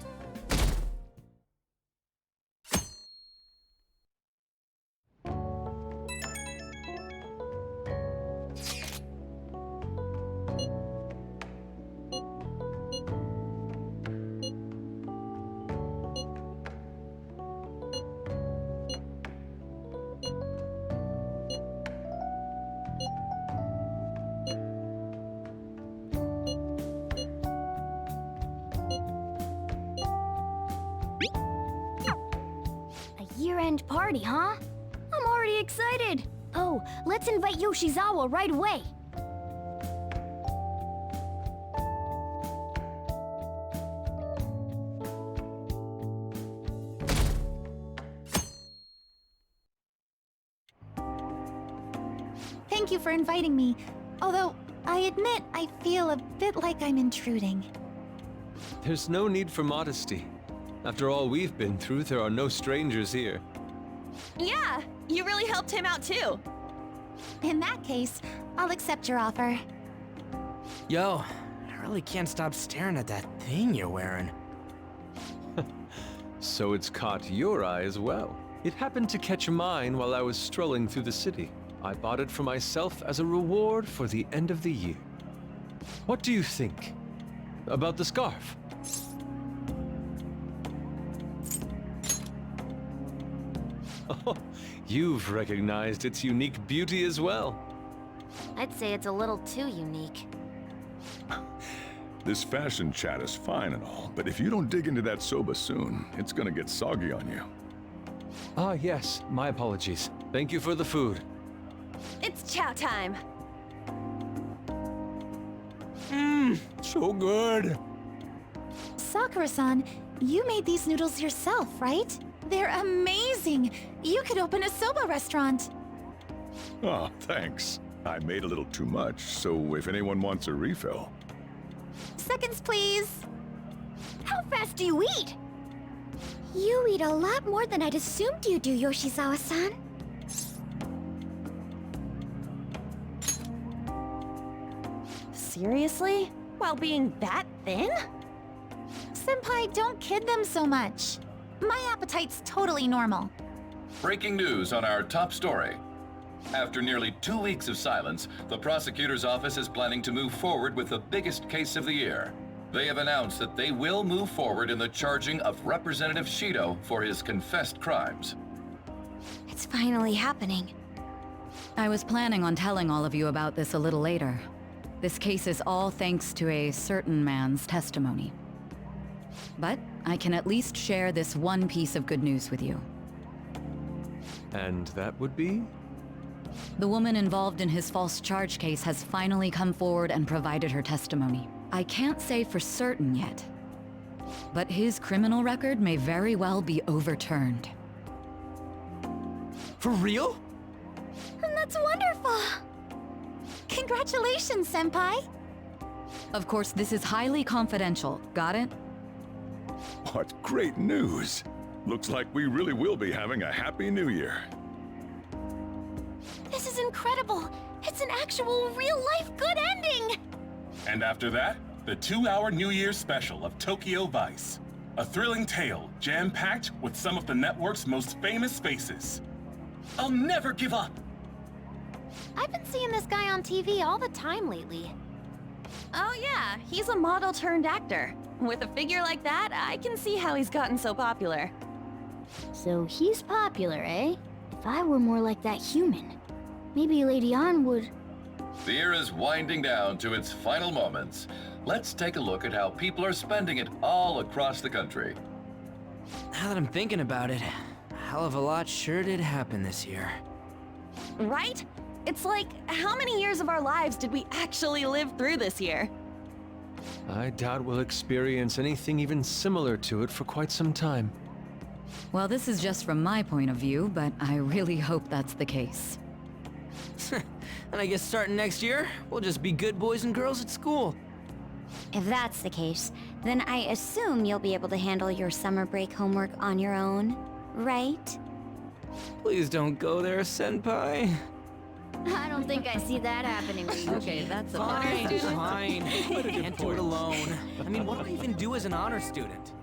Year-end party, huh? I'm already excited. Oh, let's invite Yoshizawa right away.
Thank you for inviting me. Although, I admit I feel a bit like I'm intruding.
There's no need for modesty. After all we've been through, there are no strangers here.
Yeah, you really helped him out too.
In that case, I'll accept your offer.
Yo, I really can't stop staring at that thing you're wearing.
So it's caught your eye as well. It happened to catch mine while I was strolling through the city. I bought it for myself as a reward for the end of the year. What do you think about the scarf? Oh, you've recognized its unique beauty as well.
I'd say it's a little too unique.
This fashion chat is fine and all, but if you don't dig into that soba soon, it's gonna get soggy on you.
Ah, yes. My apologies. Thank you for the food.
It's chow time.
So good.
Sakura-san, you made these noodles yourself, right? They're amazing! You could open a soba restaurant!
Oh, thanks. I made a little too much, so if anyone wants a refill.
Seconds, please!
How fast do you eat? You eat a lot more than I'd assumed you do, Yoshizawa-san.
Seriously? While being that thin?
Senpai, don't kid them so much. My appetite's totally normal.
Breaking news on our top story. After nearly 2 weeks of silence, the prosecutor's office is planning to move forward with the biggest case of the year. They have announced that they will move forward in the charging of Representative Shido for his confessed crimes.
It's finally happening.
I was planning on telling all of you about this a little later. This case is all thanks to a certain man's testimony. But I can at least share this one piece of good news with you.
And that would be?
The woman involved in his false charge case has finally come forward and provided her testimony. I can't say for certain yet, but his criminal record may very well be overturned.
For real?
And that's wonderful! Congratulations, Senpai!
Of course, this is highly confidential. Got it?
What great news! Looks like we really will be having a happy new year.
This is incredible! It's an actual real-life good ending!
And after that, the 2-hour New Year's special of Tokyo Vice. A thrilling tale, jam-packed with some of the network's most famous faces. I'll never give up!
I've been seeing this guy on TV all the time lately.
Oh yeah, he's a model turned actor. With a figure like that, I can see how he's gotten so popular.
So he's popular, eh? If I were more like that human, maybe Lady Ann would...
The year is winding down to its final moments. Let's take a look at how people are spending it all across the country.
Now that I'm thinking about it, a hell of a lot sure did happen this year.
Right? It's like, how many years of our lives did we actually live through this year?
I doubt we'll experience anything even similar to it for quite some time.
Well, this is just from my point of view, but I really hope that's the case.
And I guess starting next year, we'll just be good boys and girls at school.
If that's the case, then I assume you'll be able to handle your summer break homework on your own, right?
Please don't go there, Senpai.
I don't think I see that happening.
Okay, that's a
Fine,
better
fine. Can't do it alone. I mean, what do I even do as an honor student?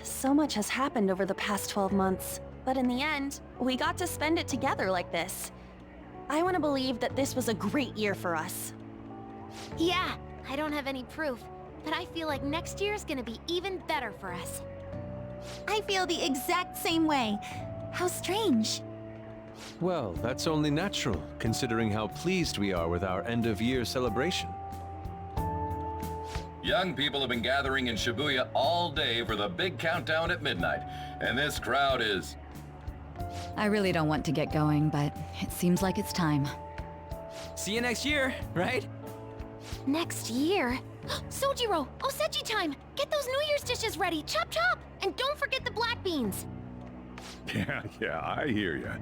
So much has happened over the past 12 months, but in the end, we got to spend it together like this. I want to believe that this was a great year for us.
Yeah, I don't have any proof, but I feel like next year's gonna be even better for us.
I feel the exact same way. How strange.
Well, that's only natural, considering how pleased we are with our end-of-year celebration.
Young people have been gathering in Shibuya all day for the big countdown at midnight, and this crowd is...
I really don't want to get going, but it seems like it's time.
See you next year, right?
Next year? Sojiro! Osechi time! Get those New Year's dishes ready! Chop chop! And don't forget the black beans!
Yeah, I hear ya.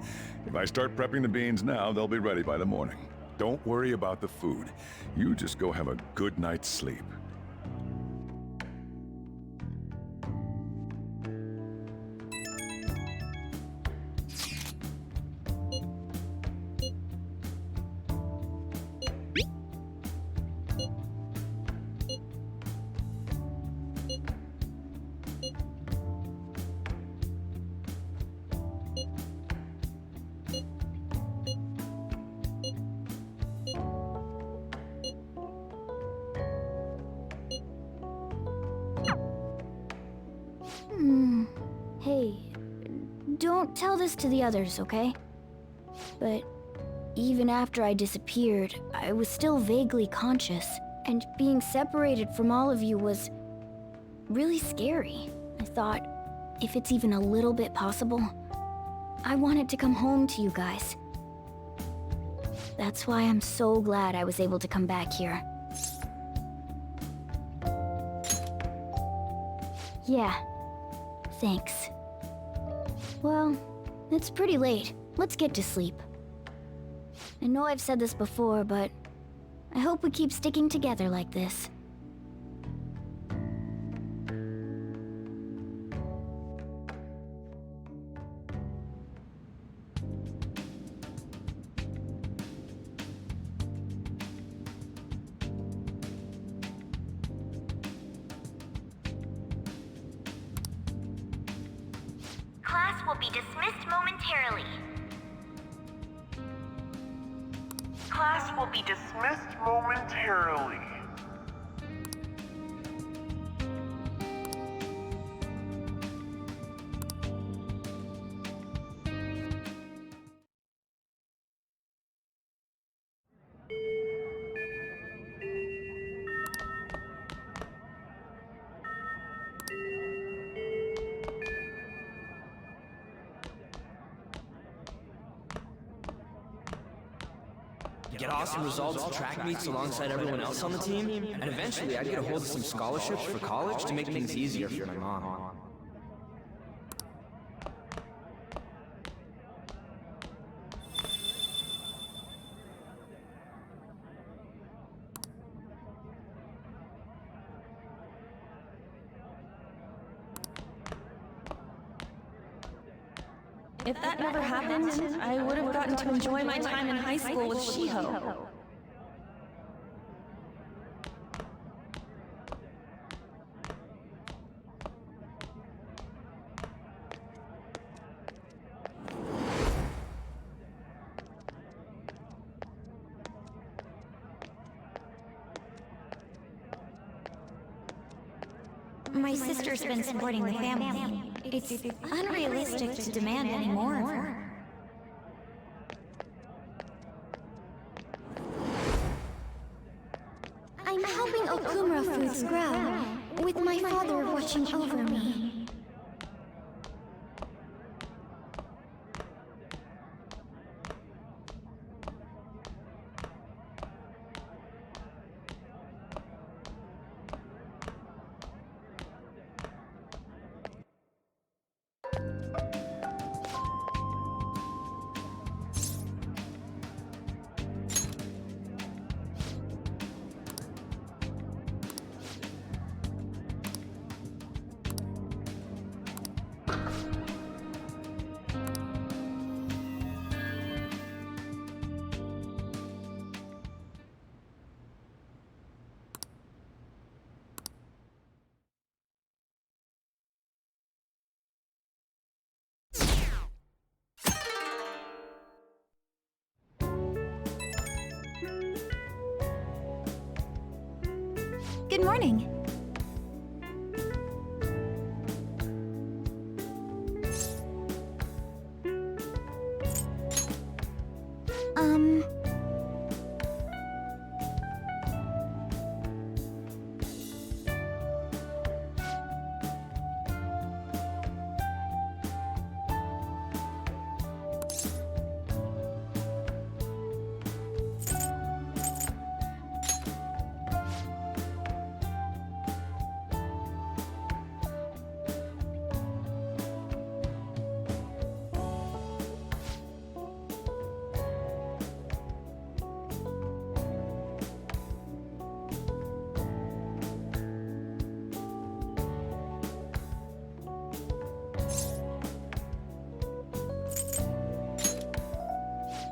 If I start prepping the beans now, they'll be ready by the morning. Don't worry about the food. You just go have a good night's sleep.
Hey, don't tell this to the others, okay? But even after I disappeared, I was still vaguely conscious, and being separated from all of you was really scary. I thought, if it's even a little bit possible, I wanted to come home to you guys. That's why I'm so glad I was able to come back here. Yeah, thanks. Well, it's pretty late. Let's get to sleep. I know I've said this before, but I hope we keep sticking together like this.
Class will be dismissed momentarily. Class will be dismissed momentarily.
Get awesome results at track meets alongside everyone else on the team, and eventually I'd get a hold of some scholarships for college to make things easier for my mom.
If that never happened, I would have gotten to enjoy my time in high school with Shiho.
My sister's been supporting the family. It's unrealistic to demand any more of her.
I'm helping Okumura Foods grow, with my father watching over me.
Good morning.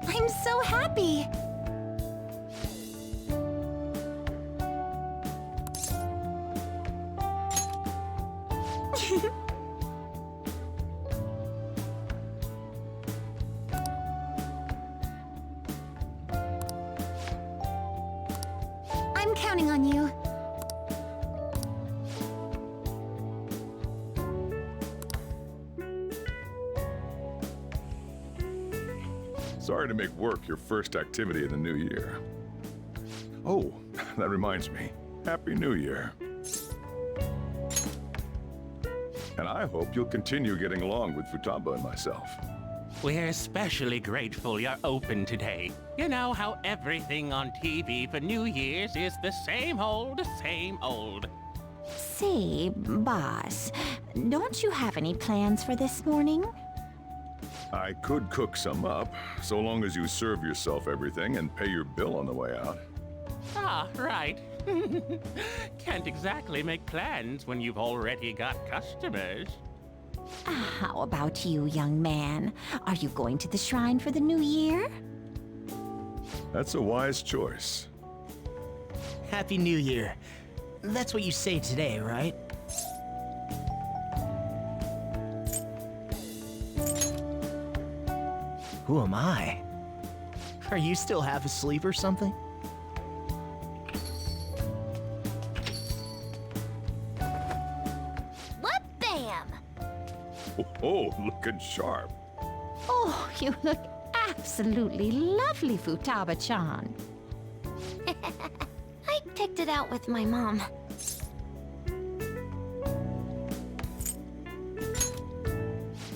I'm so happy! I'm counting on you.
Sorry to make work your first activity of the new year. Oh, that reminds me. Happy New Year. And I hope you'll continue getting along with Futaba and myself.
We're especially grateful you're open today. You know how everything on TV for New Year's is the same old, same old.
Say, boss, don't you have any plans for this morning?
I could cook some up, so long as you serve yourself everything and pay your bill on the way out.
Ah, right. Can't exactly make plans when you've already got customers.
How about you, young man? Are you going to the shrine for the new year?
That's a wise choice.
Happy New Year. That's what you say today, right? Who am I? Are you still half asleep or something?
What bam!
Oh, looking sharp.
Oh, you look absolutely lovely, Futaba-chan.
I picked it out with my mom.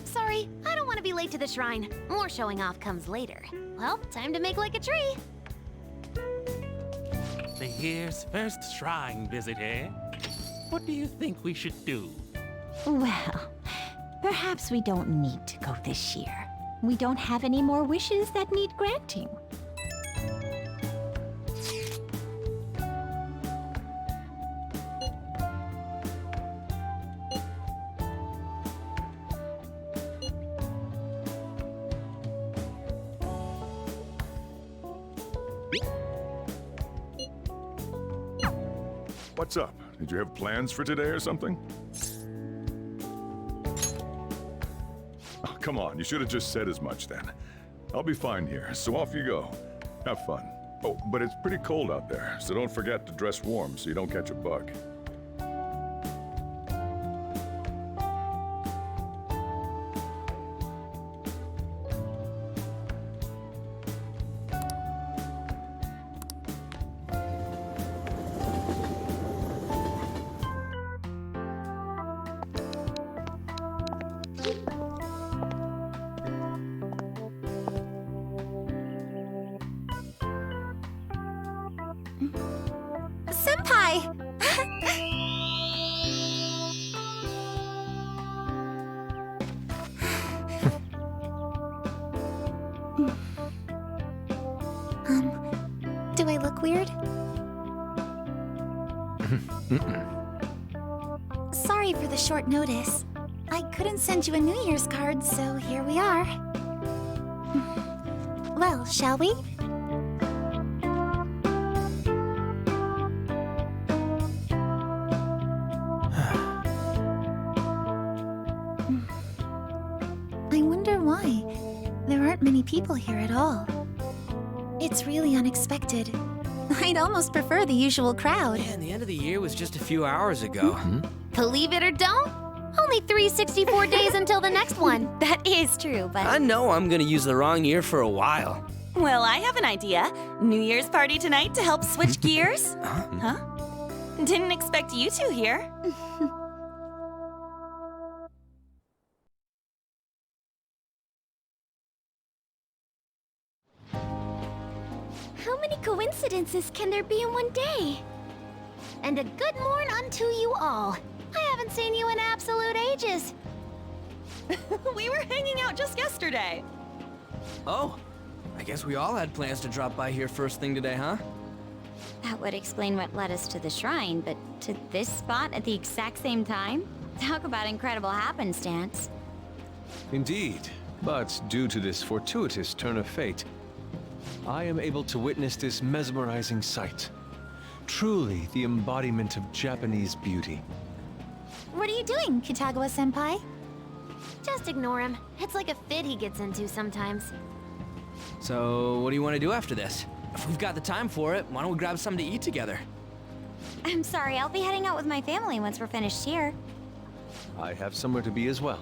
Sorry, I don't want to be late to the shrine. More showing off comes later. Well, time to make like a tree.
The year's first shrine visit, eh? What do you think we should do?
Well, perhaps we don't need to go this year. We don't have any more wishes that need granting.
What's up? Did you have plans for today or something? Oh, come on, you should have just said as much then. I'll be fine here, so off you go. Have fun. Oh, but it's pretty cold out there, so don't forget to dress warm so you don't catch a bug.
Senpai!
Do I look weird? Sorry for the short notice. I couldn't send you a New Year's card, so here we are. Well, shall we? I wonder why. There aren't many people here at all. It's really unexpected.
I'd almost prefer the usual crowd.
And the end of the year was just a few hours ago.
Believe it or don't, only 364 days until the next one.
That is true, but...
I know I'm gonna use the wrong year for a while.
Well, I have an idea. New Year's party tonight to help switch gears? Huh? Didn't expect you two here.
How many coincidences can there be in one day? And a good morn unto you all. I haven't seen you in absolute ages.
We were hanging out just yesterday.
Oh, I guess we all had plans to drop by here first thing today, huh?
That would explain what led us to the shrine, but to this spot at the exact same time? Talk about incredible happenstance.
Indeed, but due to this fortuitous turn of fate, I am able to witness this mesmerizing sight. Truly the embodiment of Japanese beauty.
What are you doing, Kitagawa-senpai?
Just ignore him. It's like a fit he gets into sometimes.
So, what do you want to do after this? If we've got the time for it, why don't we grab something to eat together?
I'm sorry, I'll be heading out with my family once we're finished here.
I have somewhere to be as well.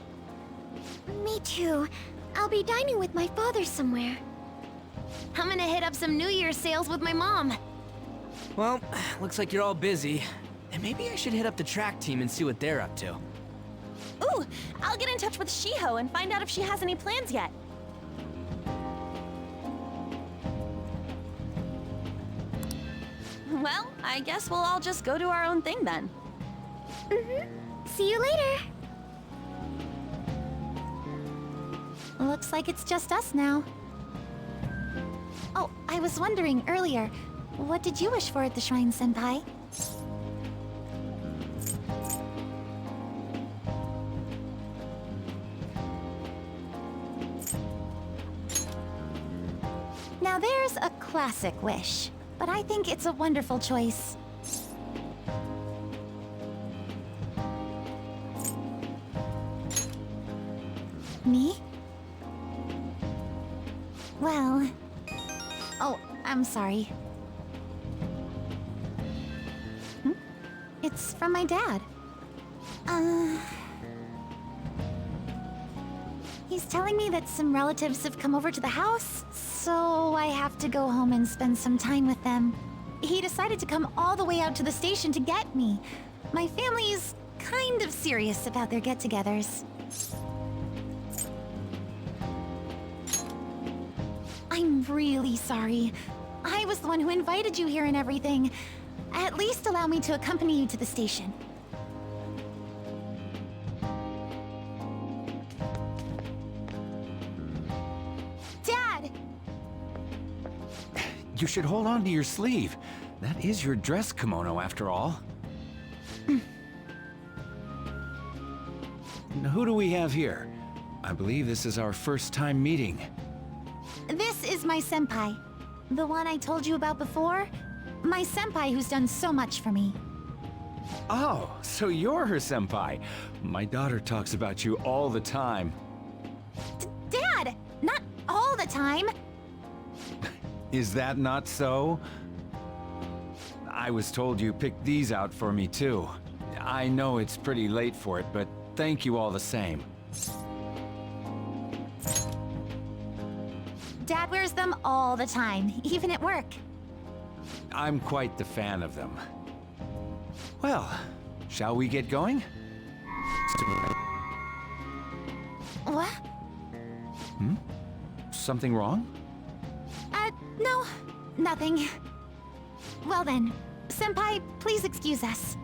Me too. I'll be dining with my father somewhere.
I'm gonna hit up some New Year's sales with my mom.
Well, looks like you're all busy. And maybe I should hit up the track team and see what they're up to.
Ooh, I'll get in touch with Shiho and find out if she has any plans yet. Well, I guess we'll all just go do our own thing then.
See you later.
Looks like it's just us now. Oh, I was wondering earlier, what did you wish for at the shrine, Senpai? Now there's a classic wish, but I think it's a wonderful choice. Me? Well... Oh, I'm sorry. It's from my dad. He's telling me that some relatives have come over to the house, so I have to go home and spend some time with them. He decided to come all the way out to the station to get me. My family is kind of serious about their get-togethers. I'm really sorry. I was the one who invited you here and everything. At least allow me to accompany you to the station. Dad!
You should hold on to your sleeve. That is your dress kimono, after all. Now, who do we have here? I believe this is our first time meeting.
This is my senpai. The one I told you about before? My senpai who's done so much for me.
Oh, so you're her senpai. My daughter talks about you all the time.
Dad! Not all the time!
Is that not so? I was told you picked these out for me too. I know it's pretty late for it, but thank you all the same.
Dad wears them all the time, even at work.
I'm quite the fan of them. Well, shall we get going?
What?
Something wrong?
No, nothing. Well then, senpai, please excuse us.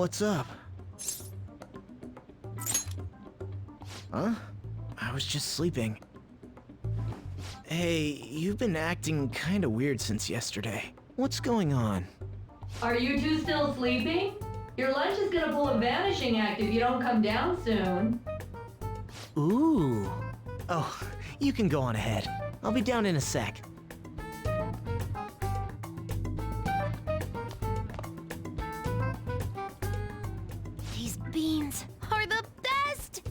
What's up? Huh? I was just sleeping. Hey, you've been acting kinda weird since yesterday. What's going on?
Are you two still sleeping? Your lunch is gonna pull a vanishing act if you don't come down soon.
Ooh. Oh, you can go on ahead. I'll be down in a sec.
These beans are the best!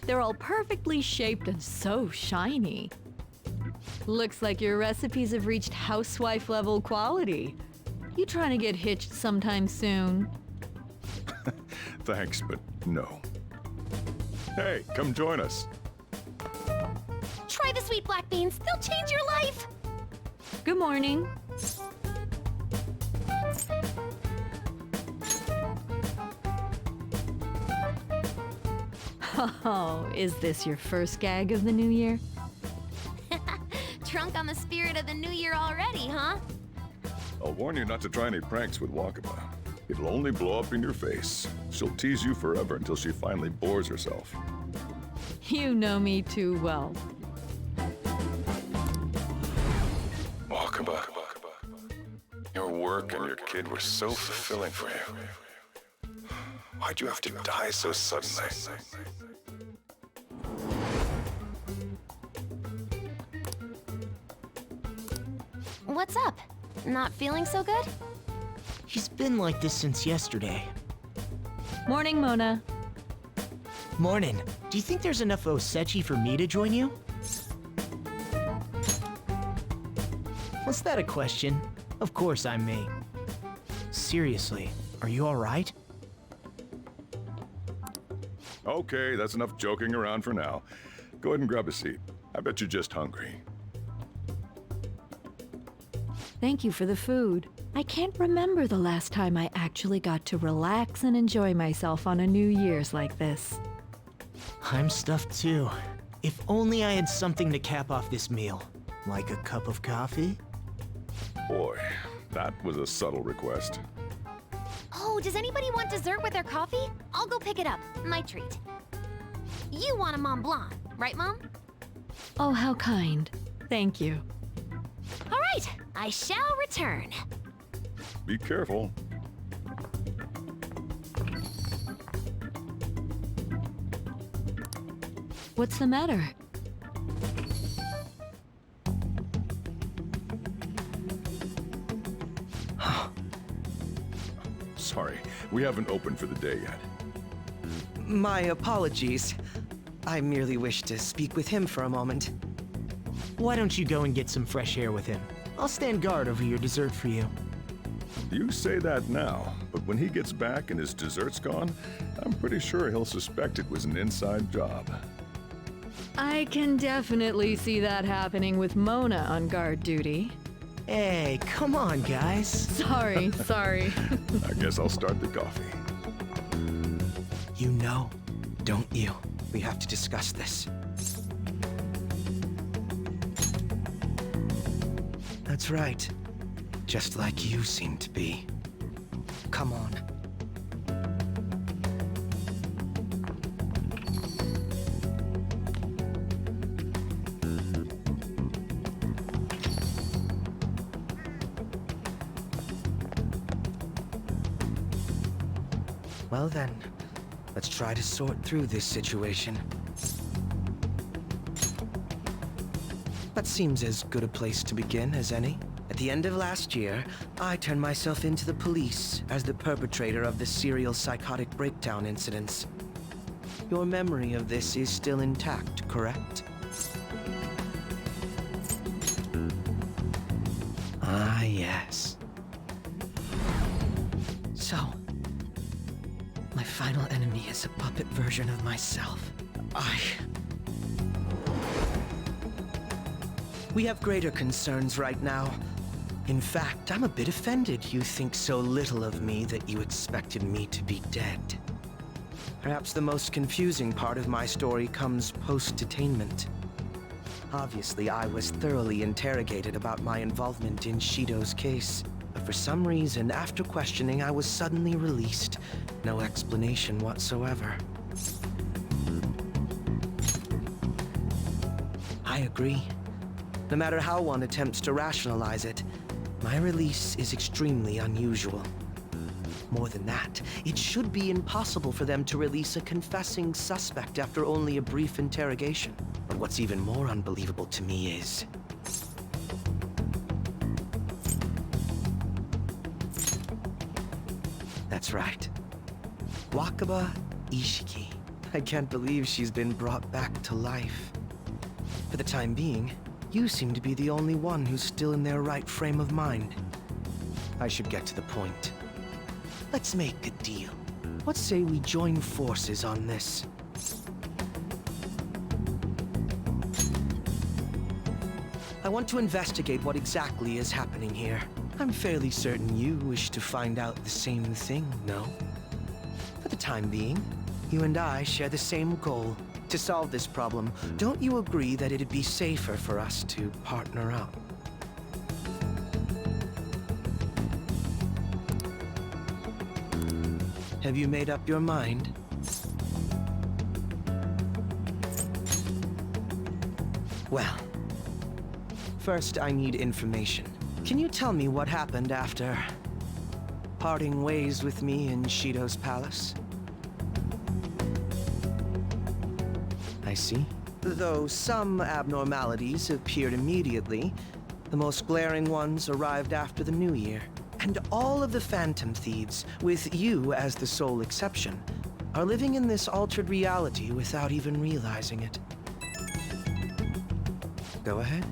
They're all perfectly shaped and so shiny. Looks like your recipes have reached housewife level quality. You trying to get hitched sometime soon?
Thanks, but no. Hey, come join us.
Try the sweet black beans, they'll change your life!
Good morning. Oh, is this your first gag of the new year?
Drunk on the spirit of the new year already, huh?
I'll warn you not to try any pranks with Wakaba. It'll only blow up in your face. She'll tease you forever until she finally bores herself.
You know me too well.
Wakaba, your work and your kid were so fulfilling for you. Why'd you have to die so suddenly?
What's up? Not feeling so good?
He's been like this since yesterday.
Morning, Mona.
Morning. Do you think there's enough Osechi for me to join you? Was that a question? Of course I'm me. Seriously, are you alright?
Okay, that's enough joking around for now. Go ahead and grab a seat. I bet you're just hungry.
Thank you for the food. I can't remember the last time I actually got to relax and enjoy myself on a New Year's like this.
I'm stuffed too. If only I had something to cap off this meal. Like a cup of coffee?
Boy, that was a subtle request.
Oh, does anybody want dessert with their coffee? I'll go pick it up. My treat. You want a Mont Blanc, right, Mom?
Oh, how kind. Thank you.
All right, I shall return.
Be careful.
What's the matter?
Sorry, we haven't opened for the day yet.
My apologies. I merely wish to speak with him for a moment.
Why don't you go and get some fresh air with him? I'll stand guard over your dessert for you.
You say that now, but when he gets back and his dessert's gone, I'm pretty sure he'll suspect it was an inside job.
I can definitely see that happening with Mona on guard duty.
Hey, come on, guys.
Sorry.
I guess I'll start the coffee.
You know, don't you? We have to discuss this. That's right. Just like you seem to be. Come on. Well then, let's try to sort through this situation. That seems as good a place to begin as any. At the end of last year, I turned myself into the police as the perpetrator of the serial psychotic breakdown incidents. Your memory of this is still intact, correct? Ah, yes. So, my final enemy is a puppet version of myself. We have greater concerns right now. In fact, I'm a bit offended you think so little of me that you expected me to be dead. Perhaps the most confusing part of my story comes post-detainment. Obviously, I was thoroughly interrogated about my involvement in Shido's case. A for some reason, after questioning, I was suddenly released. No explanation whatsoever. I agree. No matter how one attempts to rationalize it, my release is extremely unusual. More than that, it should be impossible for them to release a confessing suspect after only a brief interrogation. But what's even more unbelievable to me is... That's right. Wakaba Ishiki. I can't believe she's been brought back to life. For the time being, you seem to be the only one who's still in their right frame of mind. I should get to the point. Let's make a deal. What say we join forces on this? I want to investigate what exactly is happening here. I'm fairly certain you wish to find out the same thing, no? For the time being, you and I share the same goal. To solve this problem, don't you agree that it'd be safer for us to partner up? Have you made up your mind? Well, first I need information. Can you tell me what happened after parting ways with me in Shido's palace? I see. Though some abnormalities appeared immediately, the most glaring ones arrived after the New Year. And all of the Phantom Thieves, with you as the sole exception, are living in this altered reality without even realizing it. Go ahead.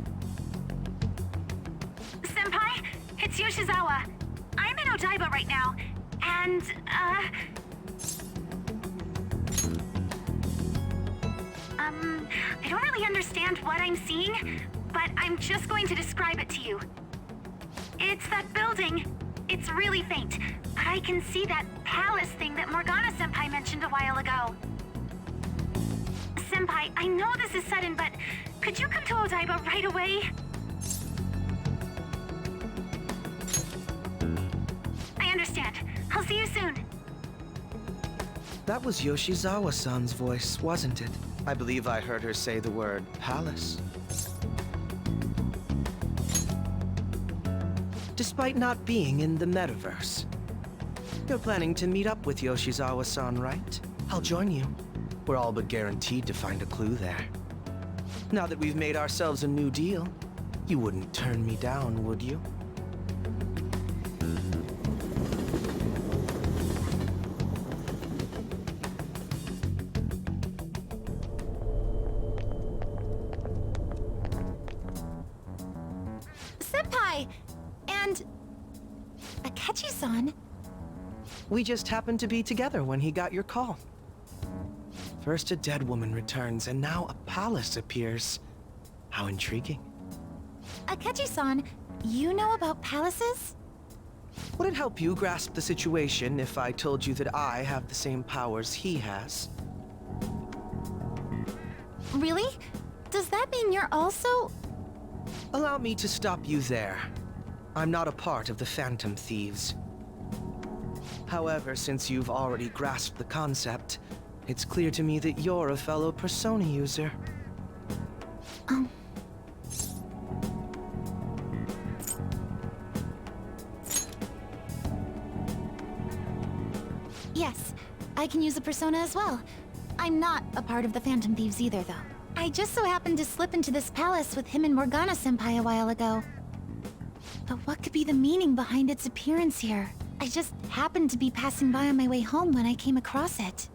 Senpai, it's Yoshizawa. I'm in Odaiba right now, and, I don't really understand what I'm seeing, but I'm just going to describe it to you. It's that building. It's really faint, but I can see that palace thing that Morgana-senpai mentioned a while ago. Senpai, I know this is sudden, but could you come to Odaiba right away? I understand. I'll see you soon.
That was Yoshizawa-san's voice, wasn't it? I believe I heard her say the word palace. Despite not being in the metaverse. You're planning to meet up with Yoshizawa-san, right? I'll join you. We're all but guaranteed to find a clue there. Now that we've made ourselves a new deal, you wouldn't turn me down, would you?
Senpai! And... Akechi-san?
We just happened to be together when he got your call. First a dead woman returns, and now a palace appears. How intriguing.
Akechi-san, you know about palaces?
Would it help you grasp the situation if I told you that I have the same powers he has?
Really? Does that mean you're also...
Allow me to stop you there. I'm not a part of the Phantom Thieves. However, since you've already grasped the concept, it's clear to me that you're a fellow Persona user.
Yes, I can use a persona as well. I'm not a part of the Phantom Thieves either, though. I just so happened to slip into this palace with him and Morgana-senpai a while ago. But what could be the meaning behind its appearance here? I just happened to be passing by on my way home when I came across it.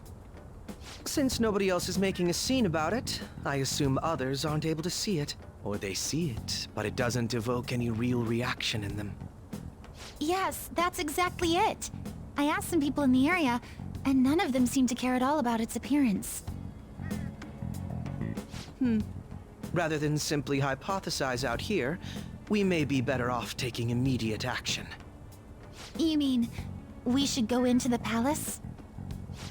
Since nobody else is making a scene about it, I assume others aren't able to see it. Or they see it, but it doesn't evoke any real reaction in them.
Yes, that's exactly it. I asked some people in the area, and none of them seemed to care at all about its appearance.
Rather than simply hypothesize out here, we may be better off taking immediate action.
You mean, we should go into the palace?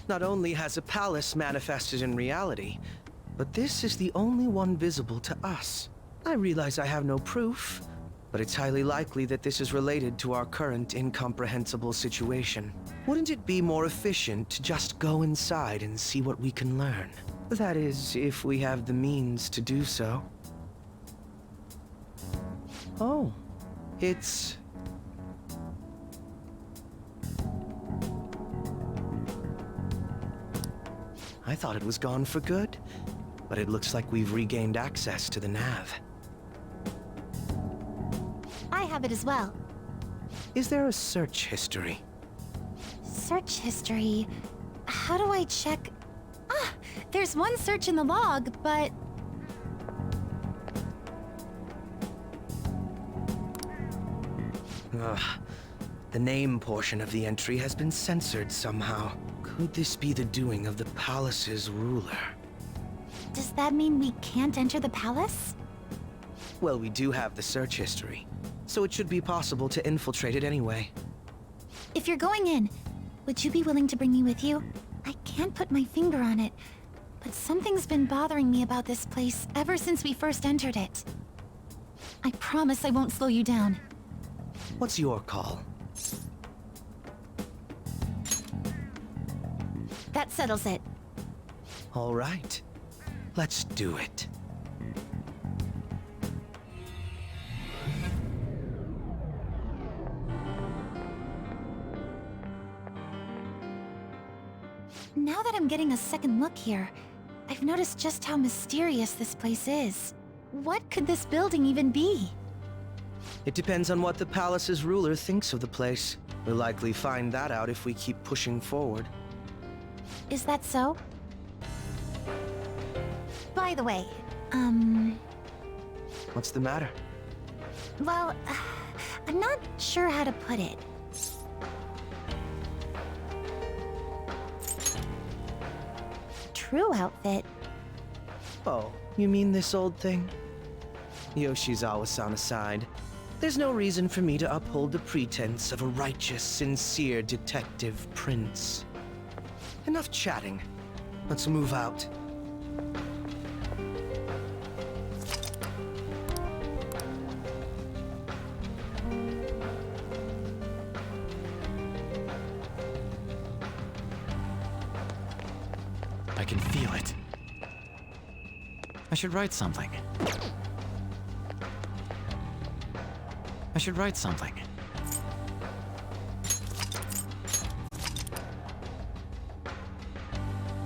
Not only has a palace manifested in reality, but this is the only one visible to us. I realize I have no proof, but it's highly likely that this is related to our current incomprehensible situation. Wouldn't it be more efficient to just go inside and see what we can learn? That is, if we have the means to do so. Oh, it's... I thought it was gone for good, but it looks like we've regained access to the nav.
I have it as well.
Is there a search history?
Search history... How do I check... Ah! There's one search in the log, but...
Ugh. The name portion of the entry has been censored somehow. Could this be the doing of the palace's ruler?
Does that mean we can't enter the palace?
Well, we do have the search history, so it should be possible to infiltrate it anyway.
If you're going in, would you be willing to bring me with you? I can't put my finger on it, but something's been bothering me about this place ever since we first entered it. I promise I won't slow you down.
What's your call?
That settles it.
All right. Let's do it.
Now that I'm getting a second look here, I've noticed just how mysterious this place is. What could this building even be?
It depends on what the palace's ruler thinks of the place. We'll likely find that out if we keep pushing forward.
Is that so? By the way,
What's the matter?
well, I'm not sure how to put it. True outfit.
Oh, you mean this old thing? Yoshizawa-san aside, there's no reason for me to uphold the pretense of a righteous, sincere detective prince. Enough chatting. Let's move out.
I can feel it. I should write something. I should write something.